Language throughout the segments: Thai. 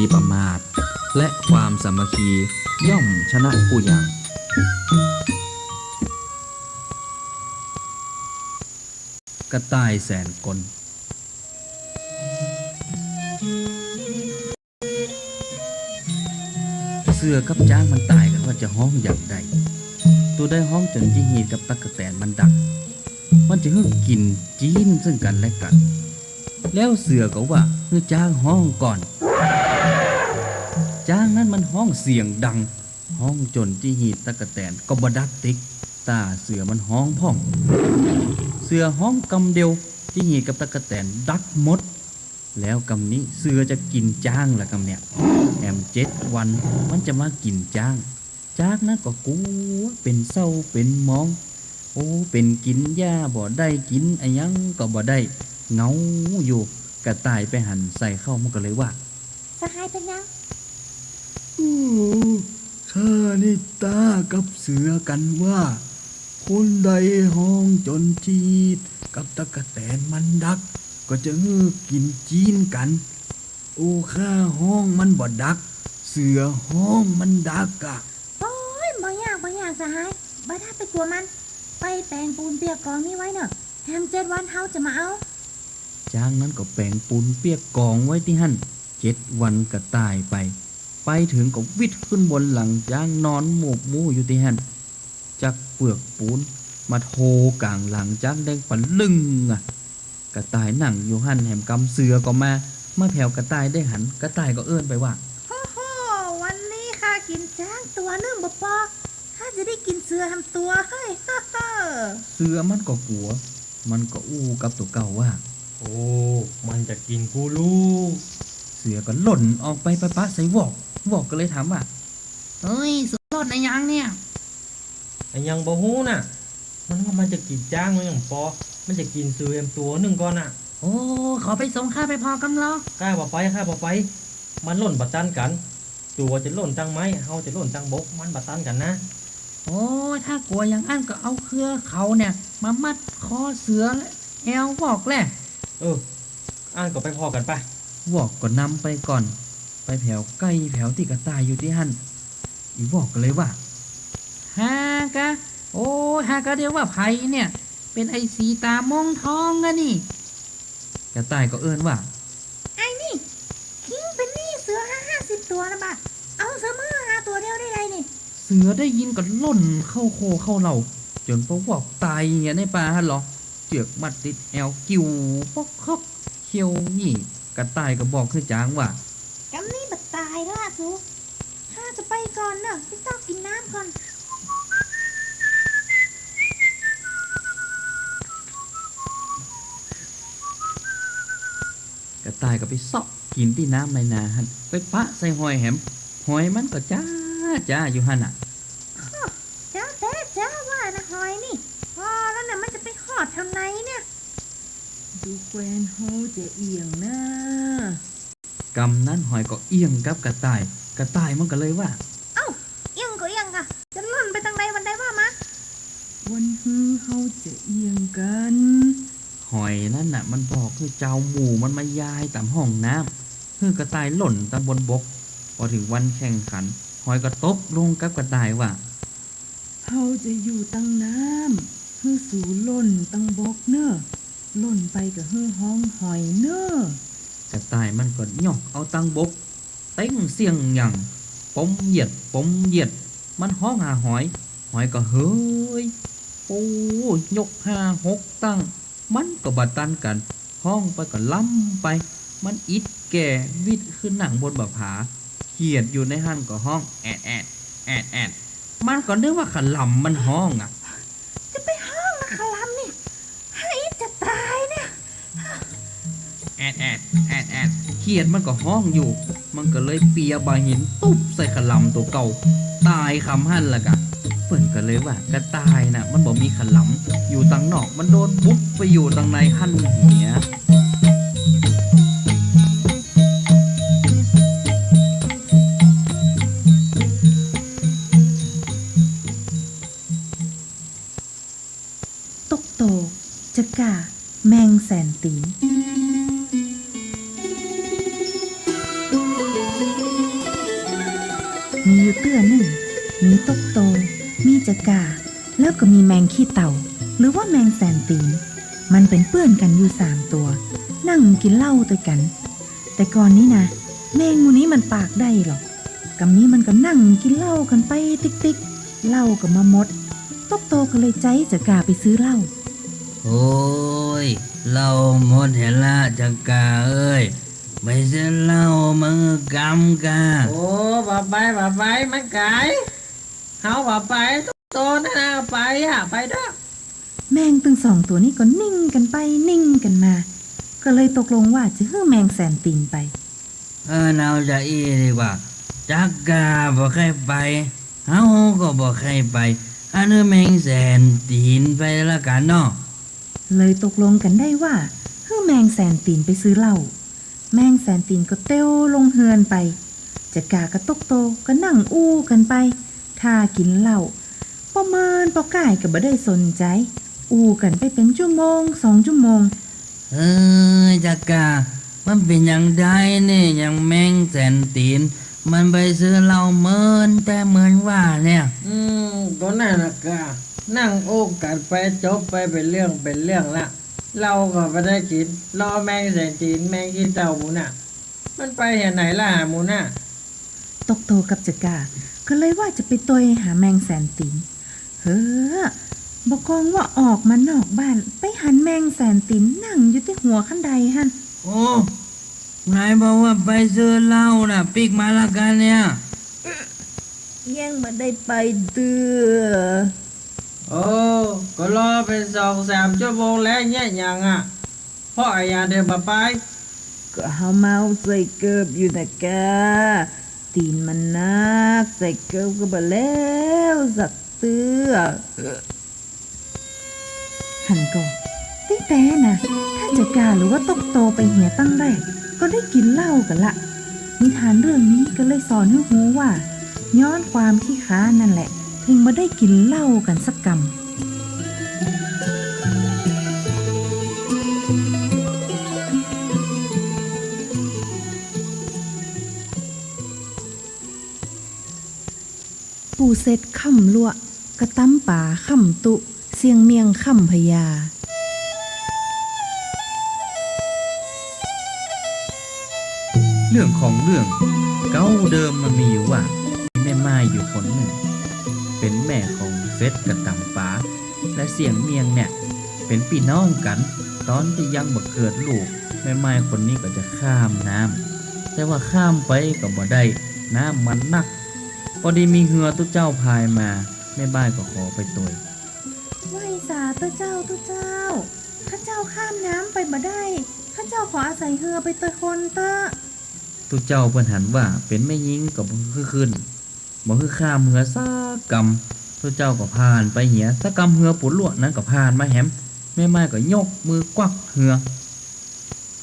ดีประมาทและความสามัคคีย่อมชนะผู้อย่างกระต่ายแสนกลเสือกับจ้างมันตายกันว่าจะห้องอย่างใดตัวได้ห้องจนจีหีกับตั๊กแตนมันดักมันจะฮึ่กินจีนซึ่งกันและกันแล้วเสือก็ว่าคือจ้างห้องก่อนจ้างนั้นมันห้องเสียงดังห้องจนจีหีตั๊กแตนก็บดักติกตาเสือมันห้องพ่องเสือห้องกำเดียวจีหีกับตั๊กแตนดักหมดแล้วกำนี้เสือจะกินจ้างละกำเนี่ยแอม7 วันมันจะมากินจ้างจากนั้นก็กลัวเป็นเศร้าเป็นมองโอ้เป็นกินหญ้าบ่ได้กินไอ้ยังก็บ่ได้เงาอยู่กระต่ายไปหันใส่เข้ามันก็เลยว่าสหายเป็นยังข้านี่ตากับเสือกันว่าคนใดห้องจนจีดกับตะกะแตนมันดักก็จะเงือกินจีนกันโอ้ข้าห้องมันบ่ดักเสือห้องมันดักอะโอ้ยบ่ยากสหายบ่ได้ไปกลัวมันไปแปลงปูนเปียกกองนี้ไว้เนอะแฮม7 วันเฮาจะมาเอาจ้างนั้นก็แปลงปูนเปียกกองไว้ที่หั่น7 วันก็ตายไปถึงก็วิดขึ้นบนหลังจ้างนอนหมอบมู่อยู่ที่หั่นจักเปลือกปูนมาโทกลางหลังจ้างแดงปันลึงอ่ะกระต่ายนั่งอยู่หั่นแหมกำเสือก็มาแผ่วกระต่ายได้หันกระต่ายก็เอื้อนไปว่าโอ้โหวันนี้ข้ากินจ้างตัวนึงบ่พอข้าจะได้กินเสือทำตัวเฮ้ยเสือมันก็กลัวมันก็อู้กับตัวเก่าว่าโอ้มันจะกินกูลูกเสือก็หล่นออกไปปะใส่วอกก็เลยถามว่าเฮ้ยเสือหล่นไอ้ยังเนี่ยไอ้ยังบ่ฮู้น่ะมันว่ามันจะกินจ้างมันอย่างปอมันจะกินเสือตัวหนึ่งก่อนน่ะโอ้ขอไปส่งข้าไปพอกันเหรอกล้าบ่ไปมันหล่นบัดตันกันตัวจะหล่นตั้งไม้เฮาจะหล่นตั้งบกมันบัดตันกันนะโอ้ถ้ากลัวอย่างอันก็เอาเครือเขาเนี่ยมามัดคอเสือแอววอกแหละอ่านก็ไปพอกันไปวอกก็นำไปก่อนไปแผวใกล้แผวที่กระต่ายอยู่ที่หั่นอีวอกก็เลยว่าฮากะโอ้ฮากะเดียวว่าไผเนี่ยเป็นไอ้สีตามองทองอะนี่กระต่ายก็เอิ้นว่าไอ้นี่คิงเป็นนี่เสือ50 ตัวนะบ่ะเอาเสือมือ5 ตัวเดียวได้ไรนี่เสือได้ยินก็ล่นเข้าโคเข้าเหล่าจนพวกวอกตายเนี่ยในป่าหั่นหรอเจือกมัดติดแอวกิ้วปอกคอกเขียวนี่กระต่ายก็บอกคือจางว่ากำนี้บัดตายแล้วล่ะสูข้าจะไปก่อนเนอะไปต้องกินน้ำก่อนกระต่ายก็ไปซอกกินที่น้ำในนาหั่นไปปะใส่หอยแหมหอยมันก็จ้าอยู่หั่นน่ะจ้าว่านะหอยนี่พอแล้วนะมันจะไปหอดทำไมเนี่ยดูแควนเฮาจะเอียงนะกำนั้นหอยก็เอียงกับกระต่ายมันก็เลยว่าเอ้าเอียงก็เอียงอะจะล่นไปทางใดวันใดว่ามาวันเฮาจะเอียงกันหอยนั่นน่ะมันบอกคือเจ้าหมูมันมายายตามห้องน้ำคือกระต่ายหล่นตามบนบกพอถึงวันแข่งขันหอยก็ตกลงกับกระต่ายว่าเฮาจะอยู่ตั้งน้ำฮือสู่ล่นตั้งบกเนอะล่นไปกับฮือห้องหอยเนอะกระต่ายมันก็ย่องเอาตั้งบกเต้งเสียงหยั่งปมเหยียดมันห้องหาหอยก็เฮ้ยโอ้ยก5-6ตั้งมันก็บัดตันกันห้องไปก็ล้ำไปมันอิดแก่วิดขึ้นหนังบนบ่าผาเขียดอยู่ในหั่นก็ห้องแอดมันก็นึกว่าขลำมันห้องอ่ะจะไปห้องนะขลำนี่ให้จะตายเนี่ยแอดเขียดมันก็ห้องอยู่มันก็เลยเปียบาหินตุ๊บใส่ขลำตัวเก่าตายคำหั่นละกะเปิ่นก็เลยว่ากระต่ายน่ะมันบ่มีขลำอยู่ตังนอกมันโดนบุ๊บไปอยู่ตังในหั่นเหียตกโตจะกะแมงแสนตีน อยู่เตื้อหนึ่งมีตกโต มีจะกาแล้วก็มีแมงขี้เต่า หรือว่าแมงแสนตีน มันเป็นเปื้อนกันอยู่3 ตัว นั่งกินเหล้าด้วยกัน แต่ก่อนนี้นะแมงมูนี้มันปากได้หรอกกำนี้มันก็นั่งกินเหล้ากันไปติ๊กๆเหล้าก็มาหมดตกโตก็เลยใจจะกาไปซื้อเหล้า โอ้ยเหล้าหมดเห็นละจักกาเอ้ยไปซื้อเหล้ามือกำกา โอ้บ่ไปมันไกลเฮาบ่ไปโตนั่นน่ะไปอ่ะไปเด้อ แมงตึง2 ตัวนี้ก็นิ่งกันไปนิ่งกันมา ก็เลยตกลงว่าจะให้แมงแสนตีนไป เราจะอีดีกว่าจักกาบ่ใครไปเฮาก็บ่ใครไปอันนี้แมงแสนตีนไปละกันเนาะ เลยตกลงกันได้ว่าให้แมงแสนตีนไปซื้อเหล้าแมงแสนตีนก็เต้วลงเฮือนไปจะกากระตกโตก็นั่งอู้กันไปถ้ากินเหล้าประเมินปอกายก็บ่ได้สนใจ อู้กันไปเป็นชั่วโมง2 ชั่วโมง จักกามันเป็นอย่างใดนี่อย่างแมงแสนตีนมันไปซื้อเหล้าเหมินแต่เหมือนว่าเนี่ย ตัวนั่นน่ะกะนั่งโอ้กันไปจบไปเป็นเรื่องละเราก็ไม่ได้กินรอแมงแสนตีนแมงขี้เต่าหมูน่ะมันไปเห็นไหนล่ะหมูน่ะ ตกโตกับจะกาก็เลยว่าจะไปตอยหาแมงแสนตีนเฮ้อบอกกองว่าออกมานอกบ้านไปหันแมงแสนตีนนั่งอยู่ที่หัวขั้นใดฮั่น โอ้นายบอกว่าไปซื้อเหล้าน่ะปิกมาละกันเนี่ย ยังมาได้ไปเดือ โอ้ก็รอเป็น2-3 ชั่วโมงแล้วเนี่ยยังอ่ะเพราะไอ้ยาเดินมาไป ก็เฮาเมาใส่เกิบอยู่นะกาตีนมันนักใส่เกิบก็บ่แล้วสักเตือหันก่อนติ๊กแต่นะถ้าจะกาหรือว่าตกโตไปเหียตั้งแรกก็ได้กินเหล้ากันละนิทานเรื่องนี้ก็เลยสอนให้รู้ว่าย้อนความขี้ค้านั่นแหละถึงมาได้กินเหล้ากันสักกำปูเซ็ดค่ำลั่วกระตั้มป่าค่ำตุเสียงเมียงค่ำพญาเรื่องของเรื่องเก้าเดิมมันมีอยู่ว่าแม่ไม้อยู่คนหนึ่งเป็นแม่ของเซตกับตำป๋าและเสียงเมียงเนี่ยเป็นพี่น้องกันตอนที่ยังบ่เกิดลูกแม่ไม้คนนี้ก็จะข้ามน้ำแต่ว่าข้ามไปก็บ่ได้น้ำมันนักพอดีมีเหือตุเจ้าพายมาแม่บ้านก็ขอไปตัว ไหวสาตัวเจ้าข้าเจ้าข้ามน้ำไปบ่ได้ข้าเจ้าขออาศัยเรือไปเตยคนเตอ ตุเจ้าเพิ่นหันว่าเป็นแม่ยิงก็บ่คือขึ้นบ่คือข้ามเหือซักกำตุเจ้าก็ผ่านไปเหียซักกำเหือปุดลวดนั้นก็ผ่านมาแหมแม่ไม้ก็ยกมือกวักเหือ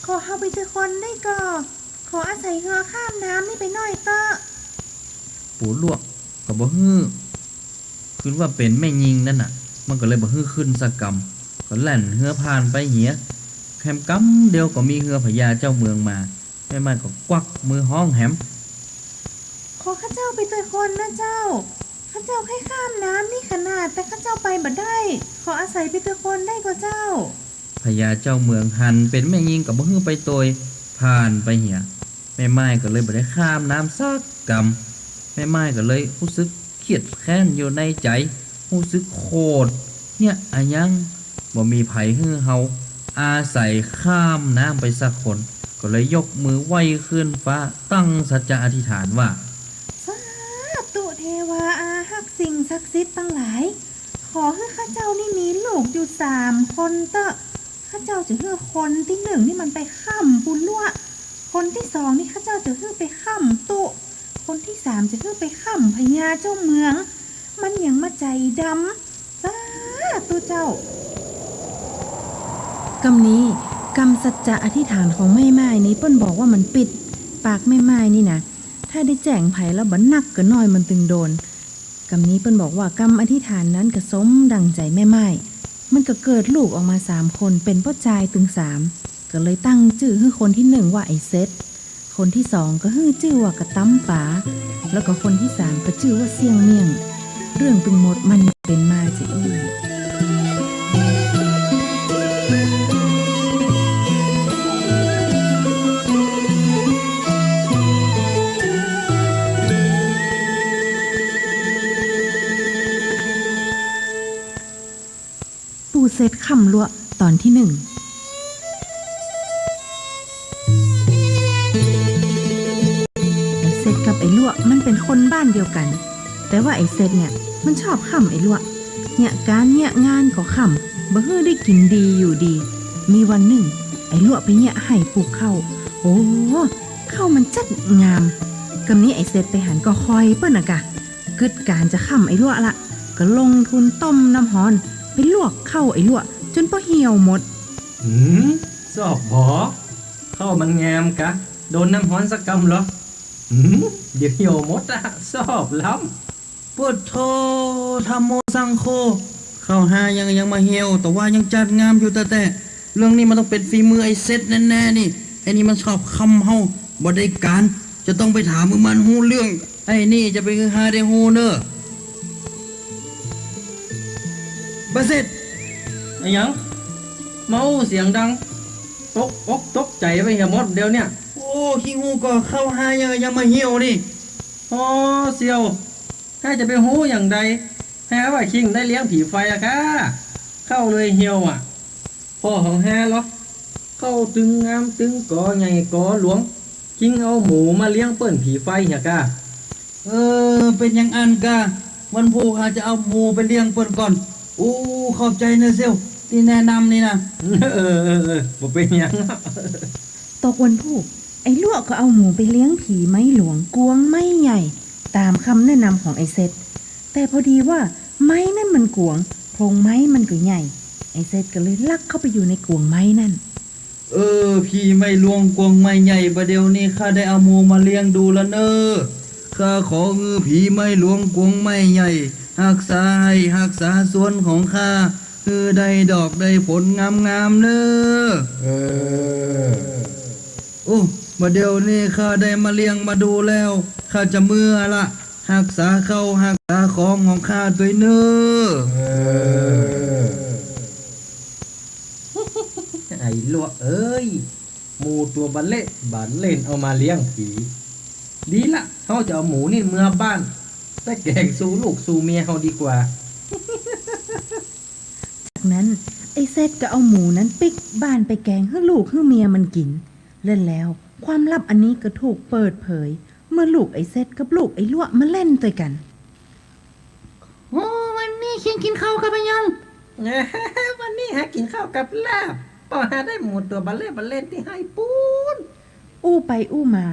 ขอเฮาไปเตยคนได้ก็ขออาศัยเรือข้ามน้ำนี่ไปหน่อยเตอ ปูลวกก็บ่ฮื้อคือว่าเป็นแม่ยิงนั่นน่ะมันก็เลยบ่ฮื้อขึ้นสักกำก็แล่นเหือผ่านไปเหียแฮมกำเดียวก็มีเหือพญาเจ้าเมืองมาแม่ไม้ก็กวักมือห้องแหม ขอข้าเจ้าไปเตยคนนะเจ้าข้าเจ้าแค่ข้ามน้ำนี่ขนาดแต่ข้าเจ้าไปบ่ได้ ขออาศัยไปเตยคนได้ก็เจ้า พญาเจ้าเมืองหันเป็นแม่ยิงก็บ่ฮื้อไปโตยผ่านไปเหียแม่ไม้ก็เลยบ่ได้ข้ามน้ำสักกำแม่ไม้ก็เลยรู้สึกเครียดแค้นอยู่ในใจรู้สึกโคตรเนี่ยอะยังบ่มีไผฮื้อเฮาอาศัยข้ามน้ำไปสักคนก็เลยยกมือไหว้ขึ้นฟ้าตั้งสัจจะอธิษฐานว่า สาธุเทวาอาหักสิ่งศักดิ์สิทธิ์ตั้งหลาย ขอให้ข้าเจ้านี่มีลูกอยู่3 คนเตอะข้าเจ้าจะเลือกคนที่1นี่มันไปข้ำปุลั่วคนที่2นี่ข้าเจ้าจะเลือกไปข้ำตุคนที่3จะเลือกไปข้ำพญาเจ้าเมือง มันยังมาใจดำสาธุเจ้ากำนี้กำสัจจะอธิษฐานของแม่ไม้นี้เปิ้นบอกว่ามันปิดปากแม่ไม้นี่นะถ้าได้แจ้งไผแล้วบ่นักก็น้อยมันตึงโดนกำนี้เปิ้นบอกว่ากำอธิษฐานนั้นก็สมดังใจแม่ไม้มันก็เกิดลูกออกมา3 คนเป็นพ่อชายตึง3ก็เลยตั้งชื่อให้คนที่1ว่าไอ้เซต คนที่สองก็ฮื้อชื่อว่ากระตั้มป๋าแล้วก็คนที่สามก็ชื่อว่าเสี่ยงเมี่ยงเรื่องตึงหมดมันเป็นมาจะอี้ ปูเซตคำลัวตอนที่หนึ่งไอเซตกับไอลัวมันเป็นคนบ้านเดียวกัน แต่ว่าไอเซตเนี่ยมันชอบคำไอลัวเนี่ยการเนี่ยงานก็คำบ่ฮื้อได้กินดีอยู่ดี มีวันหนึ่งไอลัวไปเนี่ยให้ปลูกข้าวโอ้ข้าวมันจัดงามกำนี้ไอเซตไปหันก็คอยเปิ้นน่ะกะกึดการจะคำไอลัวละก็ลงทุนต้มน้ำฮ้อนไปลวกเข้าไอ้ลวกจนพอเหี่ยวหมด หืมสอบหอเข้ามันงามกะ โดนน้ำฮ้อนสักกำเหรอหืมเดี๋ยวเหี่ยวหมดอะสอบล้ำ พุทโธธัมโมสังโฆเข้าหายังมาเหี่ยวแต่ว่ายังจัดงามอยู่แต่เรื่องนี้มันต้องเป็นฝีมือไอ้เซตแน่ๆนี่ไอ้นี่มันชอบคำเฮาบ่ได้การจะต้องไปถามมือมันฮู้เรื่องไอ้นี่จะไปคือหาได้ฮู้เนอะบ่เสร็จ ไอ้หยังเมาเสียงดัง ตกอกตกใจไปเหี่ยวหมดเดี๋ยวเนี่ย โอ้ขี้ฮู้ก็เข้าหายังมาเหี่ยวนี่ อ๋อเซียวถ้าจะไปหูอย่างใดแฮว่าคิงได้เลี้ยงผีไฟอะค่ะเข้าเลยเหี่ยวอ่ะพ่อของแฮเหรอเข้าตึงงามตึงกอใหญ่กอหลวงคิงเอาหมูมาเลี้ยงเปิ้นผีไฟเหี่ยกะ เป็นอย่างอันกะวันพูอาจจะเอาหมูไปเลี้ยงเปิ้นก่อนอู้ขอบใจนะเซลที่แนะนำนี่นะ บ่เป็นหยัง ตกวันผู้ไอ้ลวกก็เอาหมูไปเลี้ยงผีไม้หลวงกวงไม้ใหญ่ ตามคำแนะนำของไอ้เซตแต่พอดีว่าไม้นั่นมันกวงโพรงไม้มันก็ใหญ่ไอ้เซตก็เลยลักเข้าไปอยู่ในกวงไม้นั่น พี่ไม่ลวงกวงไม่ใหญ่ประเดี๋ยวนี้ข้าได้เอาหมูมาเลี้ยงดูแล้วเนอข้าขอผีไม่ลวงกวงไม่ใหญ่รักษาให้รักษาส่วนของข้าคือได้ดอกได้ผลงามๆเนอโอ้ประเดี๋ยวนี้ข้าได้มาเลี้ยงมาดูแล้วข้าจะเมื่อละรักษาเข้ารักษาของข้าด้วยเนอ ไอ้ลวกเอ้ยหมูตัวบันเละบันเล่นเอามาเลี้ยงผีดีละเขาจะเอาหมูนี่เมื่อบ้านแต่แกงสู่ลูกสู่เมียเขาดีกว่า จากนั้นไอ้เซตก็เอาหมูนั้นปิกบ้านไปแกงให้ลูกให้เมียมันกินเล่นแล้วความลับอันนี้ก็ถูกเปิดเผย เมื่อลูกไอ้เซตกับลูกไอ้ลวกมาเล่นด้วยกัน โอ้วันนี้เคียงกินข้าวกับยัง วันนี้หากินข้าวกับลาบป่อหาได้หมูตัวบันเล่บันเล่นที่ให้ปูน อู้ไปอู้มา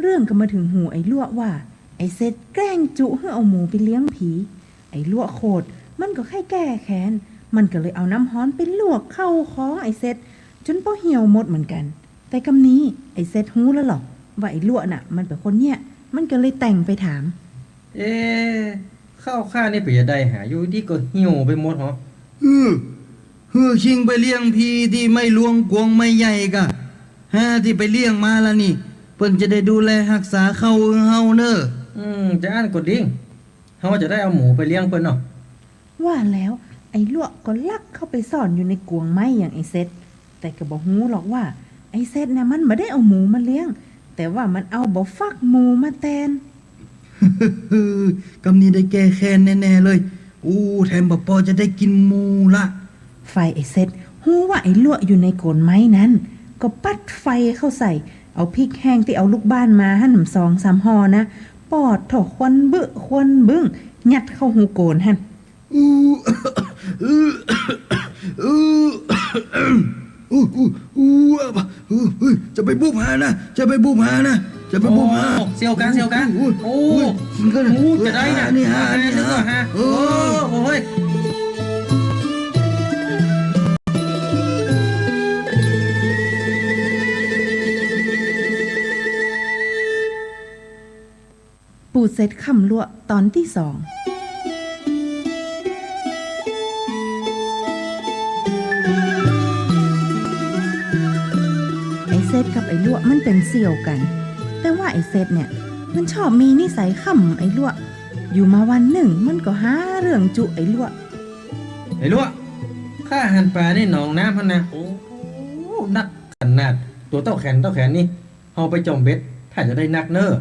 เรื่องก็มาถึงหูไอ้ลวกว่า ไอ้เซตแกล้งจุให้เอาหมูไปเลี้ยงผี ไอ้ลวกโคตรมันก็แค่แก้แค้นมันก็เลยเอาน้ำฮ้อนไปลวกเข้าของไอ้เซตจนพอเหี่ยวหมดเหมือนกัน แต่กำนี้ไอ้เซตหูแล้วหรอกว่าไอ้ลวกน่ะ มันเป็นคนเนี่ยมันก็เลยแต่งไปถาม ข้าวข้านี่ไปจะได้หาอยู่ดีก็หิวไปหมดเหรอ ชิงไปเลี้ยงพี่ที่ไม่ลวงกวงไม่ใหญ่กะที่ไปเลี้ยงมาแล้วนี่เพิ่นจะได้ดูแลรักษาเขาเฮาเนอ จะอ่านกดดิ้งเขาจะได้เอาหมูไปเลี้ยงเปิ้นเนาะ ว่าแล้วไอ้ลวกก็ลักเข้าไปซ่อนอยู่ในกวงไม้อย่างไอ้เซตแต่ก็บอกฮู้หรอกว่าไอ้เซตเนี่ยมันไม่ได้เอาหมูมาเลี้ยง แต่ว่ามันเอาบ่ฟักหมูมาแทน กำนี้ได้แก้แค้นแน่ๆเลยแถมบ่พอจะได้กินหมูละ ไฟไอ้เซตฮู้ว่าไอ้ลวกอยู่ในโกนไม้นั้น ก็ปัดไฟเข้าใส่เอาพริกแห้งที่เอาลูกบ้านมาหั่น2-3ห่อนะปอดถอกควันบึควันบึ้งยัดเข้าหูโกนหั่น อู้อู้อู้อู้อู้จะไปบุบหานะจะไปบุบหานะจะไปบุบหา เซียวกันโอ้จะได้เนี่ย นี่ฮะนี่ฮะ โอ้ย ปูเซตคำลวกตอนที่2ไอ้เซตกับไอ้ลวกมันเป็นเสี่ยวกัน แต่ว่าไอ้เซตเนี่ย มันชอบมีนิสัยข่ำไอ้ลวกอยู่มาวันหนึ่งมันก็หาเรื่องจุไอ้ลวก ไอ้ลวกข้าหันปลาในหนองน้ำพันนะโอ้นักขนาดตัวเต้าแขนนี่เอาไปจมเบ็ดถ้าจะได้นักเนอ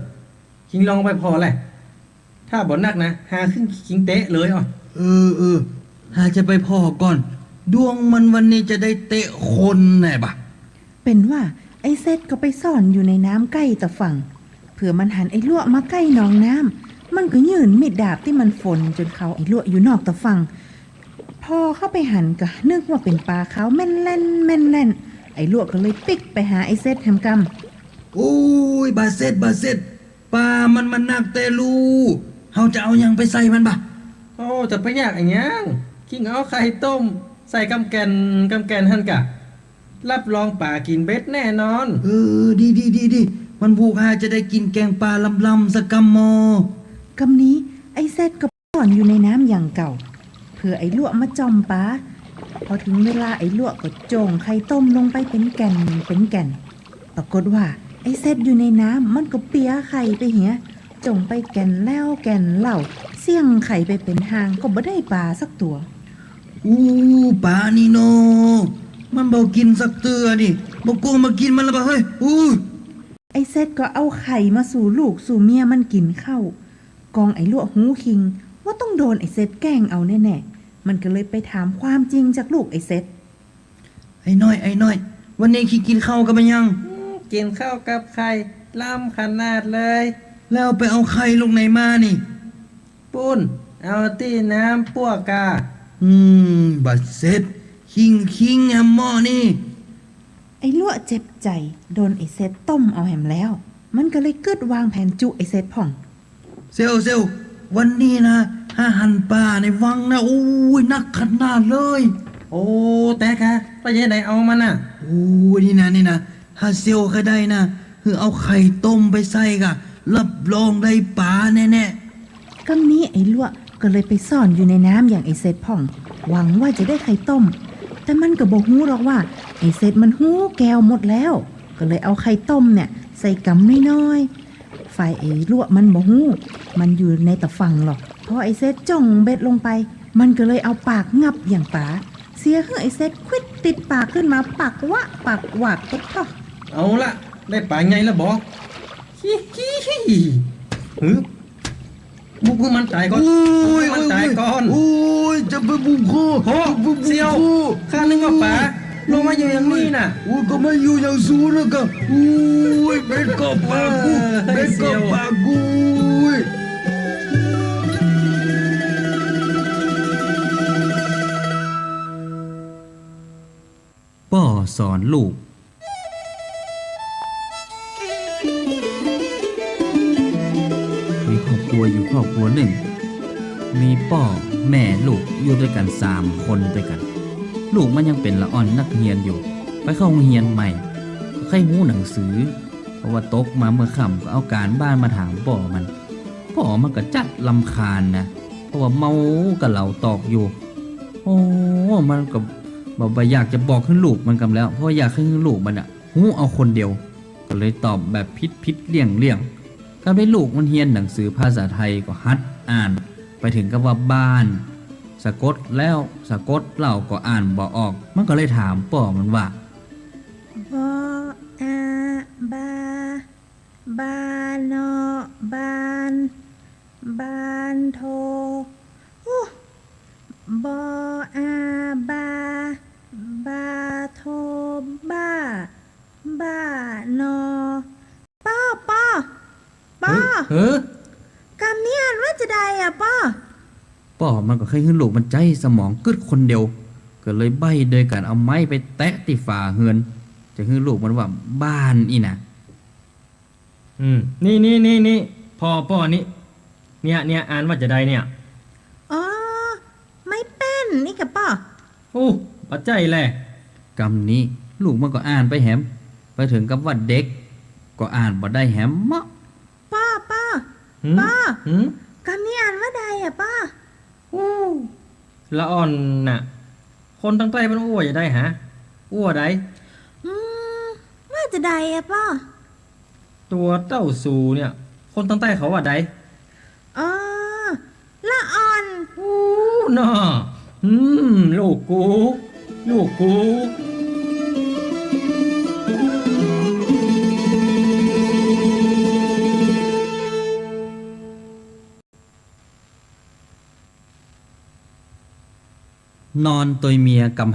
คิงลองไปพอแหละถ้าบ่นักนะหาขึ้นคิงเตะเลยอ่ะ หาจะไปพอก่อน ดวงมันวันนี้จะได้เตะคนแน่บะ เป็นว่าไอ้เซตก็ไปซ่อนอยู่ในน้ำใกล้ตะฝั่งเผื่อมันหันไอ้ลวกมาใกล้หนองน้ำมันก็ยื่นมีดดาบที่มันฝนจนเขาไอ้ลวกอยู่นอกตะฝั่งพอเข้าไปหันก็นึกว่าเป็นปลาเขาแม่นแล่นแม่นแล่นไอ้ลวกก็เลยปิกไปหาไอ้เซตแฮมกำ โอ้ยบาเซ็ตปลามันนักแต่ลูเฮาจะเอายังไปใส่มันบะ โอ้จะไปยากอย่างยังคิงเอาไข่ต้ม ใส่กำแกนหั่นกะ รับรองป่ากินเบ็ดแน่นอน ดีมันผูกหาจะได้กินแกงปลาลำๆสักกำมอก ำนี้ไอ้เซตก็ป้อนอยู่ในน้ำอย่างเก่าเพื่อไอ้ลวกมาจอมปลาพอถึงเวลาไอ้ลวกก็โจงไข่ต้มลงไปเป็นแก่นปรากฏว่าไอ้เซตอยู่ในน้ำมันก็เปียไข่ไปเหียจงไปแก่นแล้วแก่นเหล่าเสี่ยงไข่ไปเป็นหางก็บ่ได้ปลาสักตัว ปลานี่โนมันบ่กินสักเตือนี่บ่โกงมากินมันละบะเฮ้ยไอ้เซตก็เอาไข่มาสู่ลูกสู่เมียมันกินเข้ากองไอ้ลวกหูคิงว่าต้องโดนไอ้เซตแกล้งเอาแน่ๆมันก็เลยไปถามความจริงจากลูกไอ้เซต ไอ้น้อยวันนี้ขี้กินข้าวกันมั้ยยัง กินข้าวกับไข่ล้ำขนาดเลย แล้วไปเอาไข่ลงไหนมานี่ ปุ้น เอาที่น้ำปั้วกา บัดเซ็ตคิงแฮมหม้อนี่ ไอ้ลวกเจ็บใจโดนไอ้เซตต้มเอาแหมแล้ว มันก็เลยกึดวางแผนจุไอ้เซตพ่อง เซลวันนี้นะห้าหันปลาในวังนะโอ้ยนักขนาดเลย โอ้แต่ค่ะไปยังไหนเอามันน่ะ โอ้ยนี่นะถ้าเซลก็ได้นะคือเอาไข่ต้มไปใส่กะรับรองได้ปลาแน่ กำนี้ไอ้ลวกก็เลยไปซ่อนอยู่ในน้ำอย่างไอ้เซตพ่อง หวังว่าจะได้ไข่ต้ม แต่มันก็บอกฮู้หรอกว่าไอ้เซตมันฮู้แก้วหมดแล้ว ก็เลยเอาไข่ต้มเนี่ยใส่กำน้อยๆฝ่ายไอ้ลวกมันบอกฮู้มันอยู่ในตะฝั่งหรอกพอไอ้เซตจ้องเบ็ดลงไป มันก็เลยเอาปากงับอย่างป๋าเสียคือไอ้เซตควิดติดปากขึ้นมาปากวะปากหวักก็พอ เอาละได้ป่าไงละบอกฮึบุกมันตายก่อน ๆโอ้ย มันตายก่อน โอ้ยจะไปบุกโค โอ้เซียวข้านึกว่าป่าลงมาอยู่อย่างนี้น่ะ โอ้ยก็ไม่อยู่อย่างสูงแล้วก็โอ้ยเบ็ดก็ปากกูเบ็ดก็ปากกูป่อสอนลูก มีครอบครัวอยู่ครอบครัวหนึ่ง มีพ่อแม่ลูกอยู่ด้วยกัน3 คนด้วยกัน ลูกมันยังเป็นละอ่อนนักเรียนอยู่ ไปเข้าโรงเรียนใหม่ก็ใครหูหนังสือ เพราะว่าตกมาเมื่อค่ำก็เอาการบ้านมาถามพ่อมันก็จัดลำคาญนะเพราะว่าเมากับเหล้าตอกอยู่ โอ้มันก็บอกว่าอยากจะบอกขึ้นลูกมันกำแล้วเพราะอยากให้ลูกมันอ่ะหูเอาคนเดียว ก็เลยตอบแบบพิษเลี่ยงก็ให้ลูกมันเรียนหนังสือภาษาไทยก็ฮัดอ่าน ไปถึงกับว่าบ้านสะกดแล้วสะกดเล่าก็อ่านบ่ออก มันก็เลยถามป่อมันว่า บออาบาบานอบานบานโทบออาบาบาโทบ้าบ้านอป้อ เฮ้อก ำนี้อ่านว่าจะได้อ่ะป้อ ป่อมันก็เคยขึ้นลูกมันใจสมองกึดคนเดียว ก็เลยใบ้โดยการเอาไม้ไปแตะที่ฝาเฮือน จะขึ้นลูกมันว่าบ้านอีนะ นี่พ่อนี่เนี่ยอ่านว่าจะได้เนี่ย อ๋อไม่เป็นนี่กับป้อ โอ้ปัจจัยแหละ กำนี้ลูกมันก็อ่านไปแหมไปถึงกับว่าเด็ก ก็อ่านบ่ได้แหมเมาะ ป้อ หืม ป้อ หืม กำนี้อ่านว่าใดอ่ะป้อ ละอ่อนน่ะ คนตั้งใจมันอ้วจะได้ฮะอ้วได้ ว่าจะใดอ่ะป้อ ต ตัวเต้าสูเนี่ย คนตั้งใต้เขาว่าใด อ๋อละอ่อน อู้น่ะลูกกู ลูกกู นอนตัวยเมียกำ50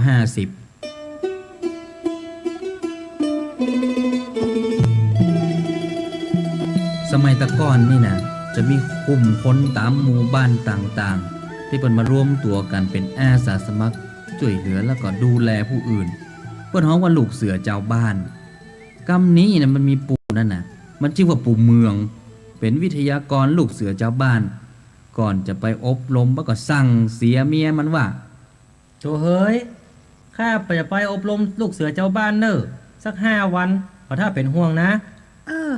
สมัยตะก้อนนี่นะจะมีกลุ่มคนตามหมู่บ้านต่างๆ ที่เปิ้นมารวมตัวกันเป็นอาสาสมัครช่วยเหลือแล้วก็ดูแลผู้อื่น เปิ้นฮ้องว่าลูกเสือเจ้าบ้านกำนี้นะมันมีปู่นั่นน่ะ มันชื่อว่าปู่เมือง เป็นวิทยากรลูกเสือเจ้าบ้าน ก่อนจะไปอบรมแล้วก็สั่งเสียเมียมันว่า โธ่เฮ้ย ข้าจะไปอบรมลูกเสือเจ้าบ้านเนอะสัก5 วันเพราะถ้าเป็นห่วงนะ เออ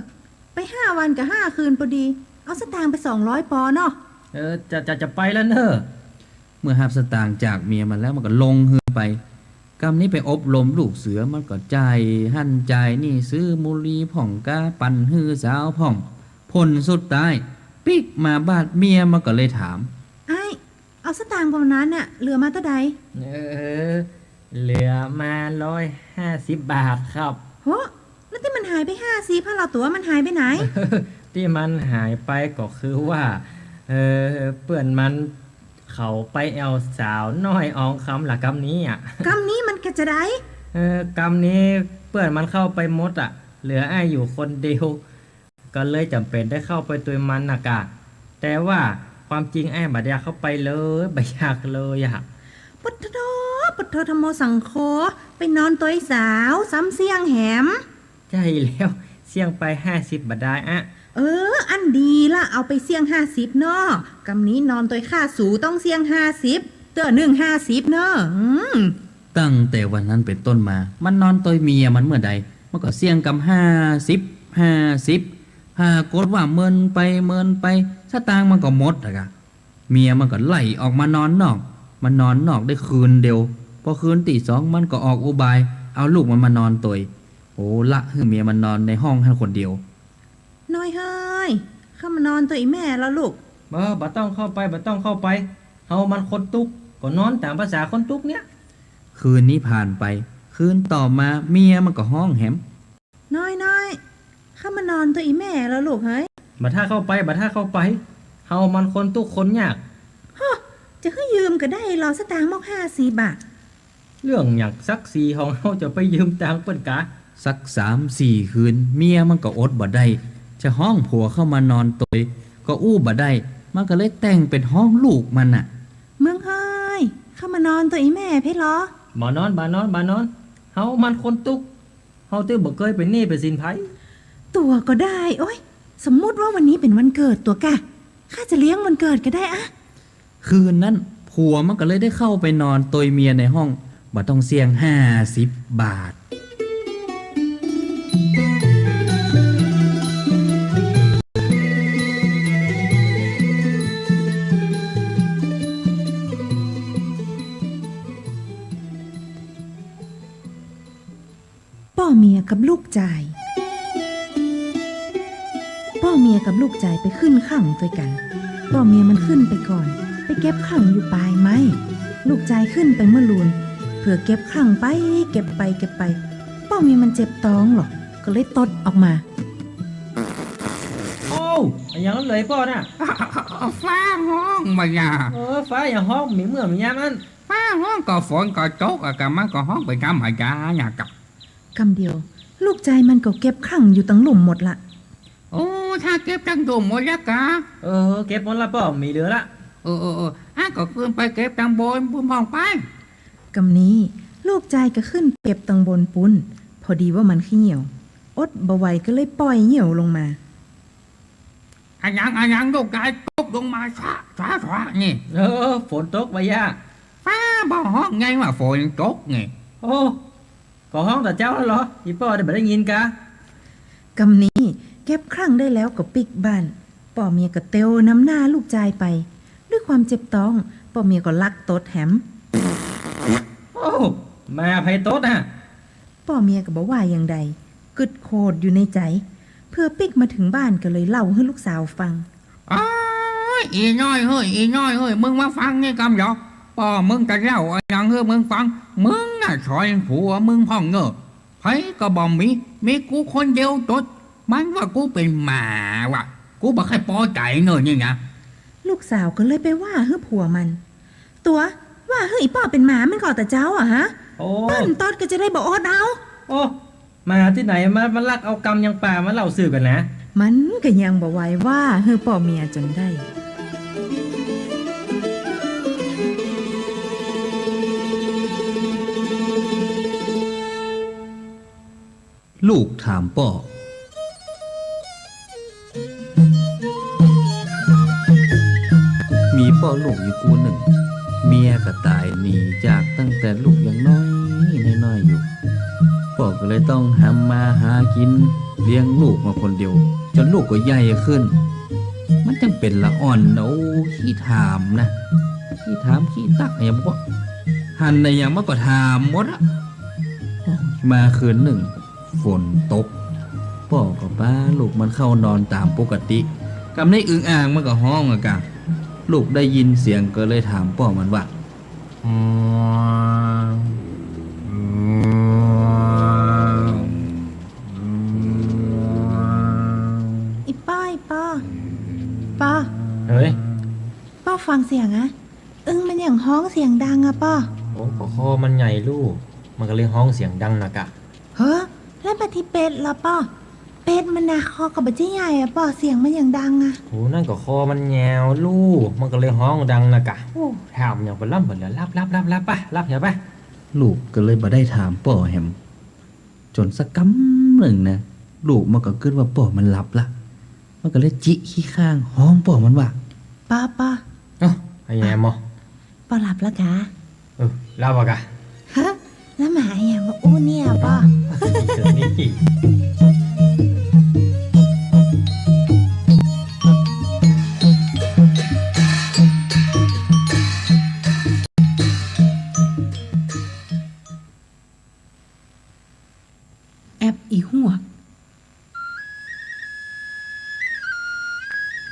ไป5 วันกับ5 คืนพอดี เอาสตางค์ไป200 ปอเนาะ จะไปแล้วเนอะ เมื่อหับสตางค์จากเมียมันแล้วมันก็ลงเฮือไปกำนี้ไปอบรมลูกเสือมันก็จ่ายหั่นจ่ายนี่ซื้อมูลีผ่องกาปั่นฮือสาวผ่องผลสุดท้ายปิกมาบาดเมียมันก็เลยถาม ไอ้เอาสตางค์พวกนั้นเนี่ยเหลือมาเท่าใด เหลือมา150 บาทครับ โหแล้วที่มันหายไป50ถ้าเราตัวมันหายไปไหน ที่มันหายไปก็คือว่าเปื่อนมันเขาไปแอลสาวน้อยอองคำหลักกำนี้อ่ะ กำนี้มันก็จะได้ กำนี้เปื่อนมันเข้าไปมดอ่ะ เหลือไอ้อยู่คนเดียวก็เลยจำเป็นได้เข้าไปตัวมันน่ะกะแต่ว่าความจริงไอ้บัดอยากเข้าไปเลยบัดอยากเลยอ่ะ พุทธโธพุทโธธรรมโมสังโฆไปนอนตัวไอ้สาวซ้ำเสียงแหม ใช่แล้วเสี่ยงไป50 บาทได้อะ อันดีละเอาไปเสี่ยง50เนาะกำนี้นอนตัวค่าสูต้องเสี่ยง50เตื้อ150เนาะตั้งแต่วันนั้นเป็นต้นมามันนอนตัวยเมียมันเมื่อใดมันก็เสี่ยงกำ50หากดว่าเมินไปสตางค์มันก็หมดอะกะเมียมันก็ไล่ออกมานอนนอกมันนอนนอกได้คืนเดียวพอคืนตี 2มันก็ออกอุบายเอาลูกมันมานอนตัวยโอ้ละคือเมียมันนอนในห้องให้คนเดียว น้อยเฮ้ยเข้ามานอนตัวไอ้แม่แล้วลูก บ่ต้องเข้าไปเฮามันคนตุกก็นอนตามภาษาคนตุกเนี่ย คืนนี้ผ่านไปคืนต่อมาเมียมันก็ห้องแหม น้อยเข้ามานอนตัวไอ้แม่แล้วลูกเฮ้ย บัดถ้าเข้าไปเฮามันคนตุกคนยาก จะให้ยืมก็ได้รอสตางค์มอก50 บาท เรื่องอยากซักซีของเฮาจะไปยืมตังค์เปิ้นกะ สัก3-4 คืนเมียมันก็อดบ่ได้จะห้องผัวเข้ามานอนตัวยก็อู้บ่ได้มันก็เลยแต่งเป็นห้องลูกมันน่ะ เมืองเฮ้ยเข้ามานอนตัวไอ้แม่เพชรเหรอ บ่นอนเฮามันคนตุกเฮาตื้อบ่เคยเป็นหนี้เป็นสินไผ ตัวก็ได้โอ้ยสมมุติว่าวันนี้เป็นวันเกิดตัวกะข้าจะเลี้ยงวันเกิดก็ได้อะ คืนนั้นผัวมันก็เลยได้เข้าไปนอนตัวยเมียในห้องบ่ต้องเสี่ยง50 บาทพ่อเมียกับลูกจ่ายพ่อเมียกับลูกจ่ายไปขึ้นขังด้วยกันพ่อเมียมันขึ้นไปก่อนไปเก็บขังอยู่ปลายไม้ลูกจ่ายขึ้นไปเมื่อลูนเพื่อเก็บขังไปเก็บไปพ่อเมียมันเจ็บท้องหรอกก็เลยตดออกมา โอ้อันยังนั้นเลยพ่อน่ะ ฟ้าห้องมาอย่า ฟ้าอย่างห้องมีเมื่อมียามนั้น ฟ้าห้องก็ฝนก็ตกอะกะมันก็ห้องไปกำหายาอย่ากับ คำเดียวลูกใจมันก็เก็บขังอยู่ตั้งหลุมหมดละ โอ้ถ้าเก็บจังตุ่มหมดแล้วกะ เก็บหมดละพ่อมีเหลือละ ก็ขึ้นไปเก็บจังบนพุ่มห้องไป กำนี้ลูกใจก็ขึ้นเก็บตังบนปุ้นพอดีว่ามันขี้เหี่ยวอดบ่ไหวก็เลยปล่อยเหี่ยวลงมา อันยังลูกกายตกลงมาช้านี่ ฝนตกไปย่า ฟ้าบ่ห้องไงว่าฝนตกไง โอ้ก็ห้องแต่เจ้าแล้วเหรออีพ่อได้บ่ได้ยินกะ กำนี้เก็บครั้งได้แล้วก็ปิกบ้านป่อเมียก็เตียวน้ำหน้าลูกใจไป ด้วยความเจ็บท้องป่อเมียก็ลักตดแหม โอ้มาไผโต๊ดอ่ะ ป่อเมียก็บอกว่าอย่างใดกึดโคดอยู่ในใจ เพื่อปิกมาถึงบ้านก็เลยเล่าให้ลูกสาวฟัง อ้ายอีน้อยเฮ้ยอีน้อยเฮ้ยมึงมาฟังนี่กำหยอกพ่อมึงจะเล่าอะไรอย่างเฮ้ยมึงฟังมึงน่ะชอยผัวมึงพ่องเงอไผก็บอกมีกูคนเดียวจดมันว่ากูเป็นหมาว่ะกูบอกให้พอใจเงอนี่นะ ลูกสาวก็เลยไปว่าให้ผัวมัน ตัวว่าเฮ้ยป้อเป็นหมามันก่อแต่เจ้าอะฮะ โอ้ ต้นตอดก็จะได้บอกอดเอา โอ้มาที่ไหนมันลักเอากำยังป่ามาเล่าสื่อกันนะ มันก็ยังบอกไว้ว่าเฮ้ยป้อเมียจนได้ ลูกถามป่อมีป่อลูกอยู่กูหนึ่ง เมียก็ตายหนีจากตั้งแต่ลูกยังน้อยอยู่ป่อก็เลยต้องหามาหากินเลี้ยงลูกมาคนเดียว จนลูกก็ใหญ่ขึ้น มันจังเป็นละอ่อนเอาขี้ถามนะขี้ถามขี้ตักอย่างบอกหันในอย่างมันก็ถามหมดอะมาคืนหนึ่ง ฝนตกป่อกับป้าลูกมันเข้านอนตามปกติกำในอึ่งอ่างมันก็ห้องอะกะลูกได้ยินเสียงก็เลยถามป่อมันว่า อีป้อป้อ เฮ้ย ป้อฟังเสียงอะอึ้งมันอย่างฮ้องเสียงดังอะป้อ โอ้ก็คอมันใหญ่ลูก มันก็เลยห้องเสียงดังนักอะ เฮ้อแล้วปฏิเป็ดละป้อเป็ดมันนะคอกับบัจใหญ่อะป้อเสียงมันอย่างดังอะ โหนั่นก็คอมันแงวลูก มันก็เลยห้องดังนักอะโอ้ถามอย่างเป็นล่ำเหมือนเลยรับปะรับเถอะปะ ลูกก็เลยบ่ได้ถามป่อแฮมจนสักกำหนึ่งนะลูกมันก็คิดว่าป่อมันหลับละมันก็เลยจิขี้ข้างห้องป่อมันว่า ป้อ เอ้าไอ้แยมอ ป้อหลับแล้วกะ รับอะกะ ฮะแล้วหมาอย่างว่าอู้เนี่ยป้อ เดี๋ยวนี้ แอบอีหัวก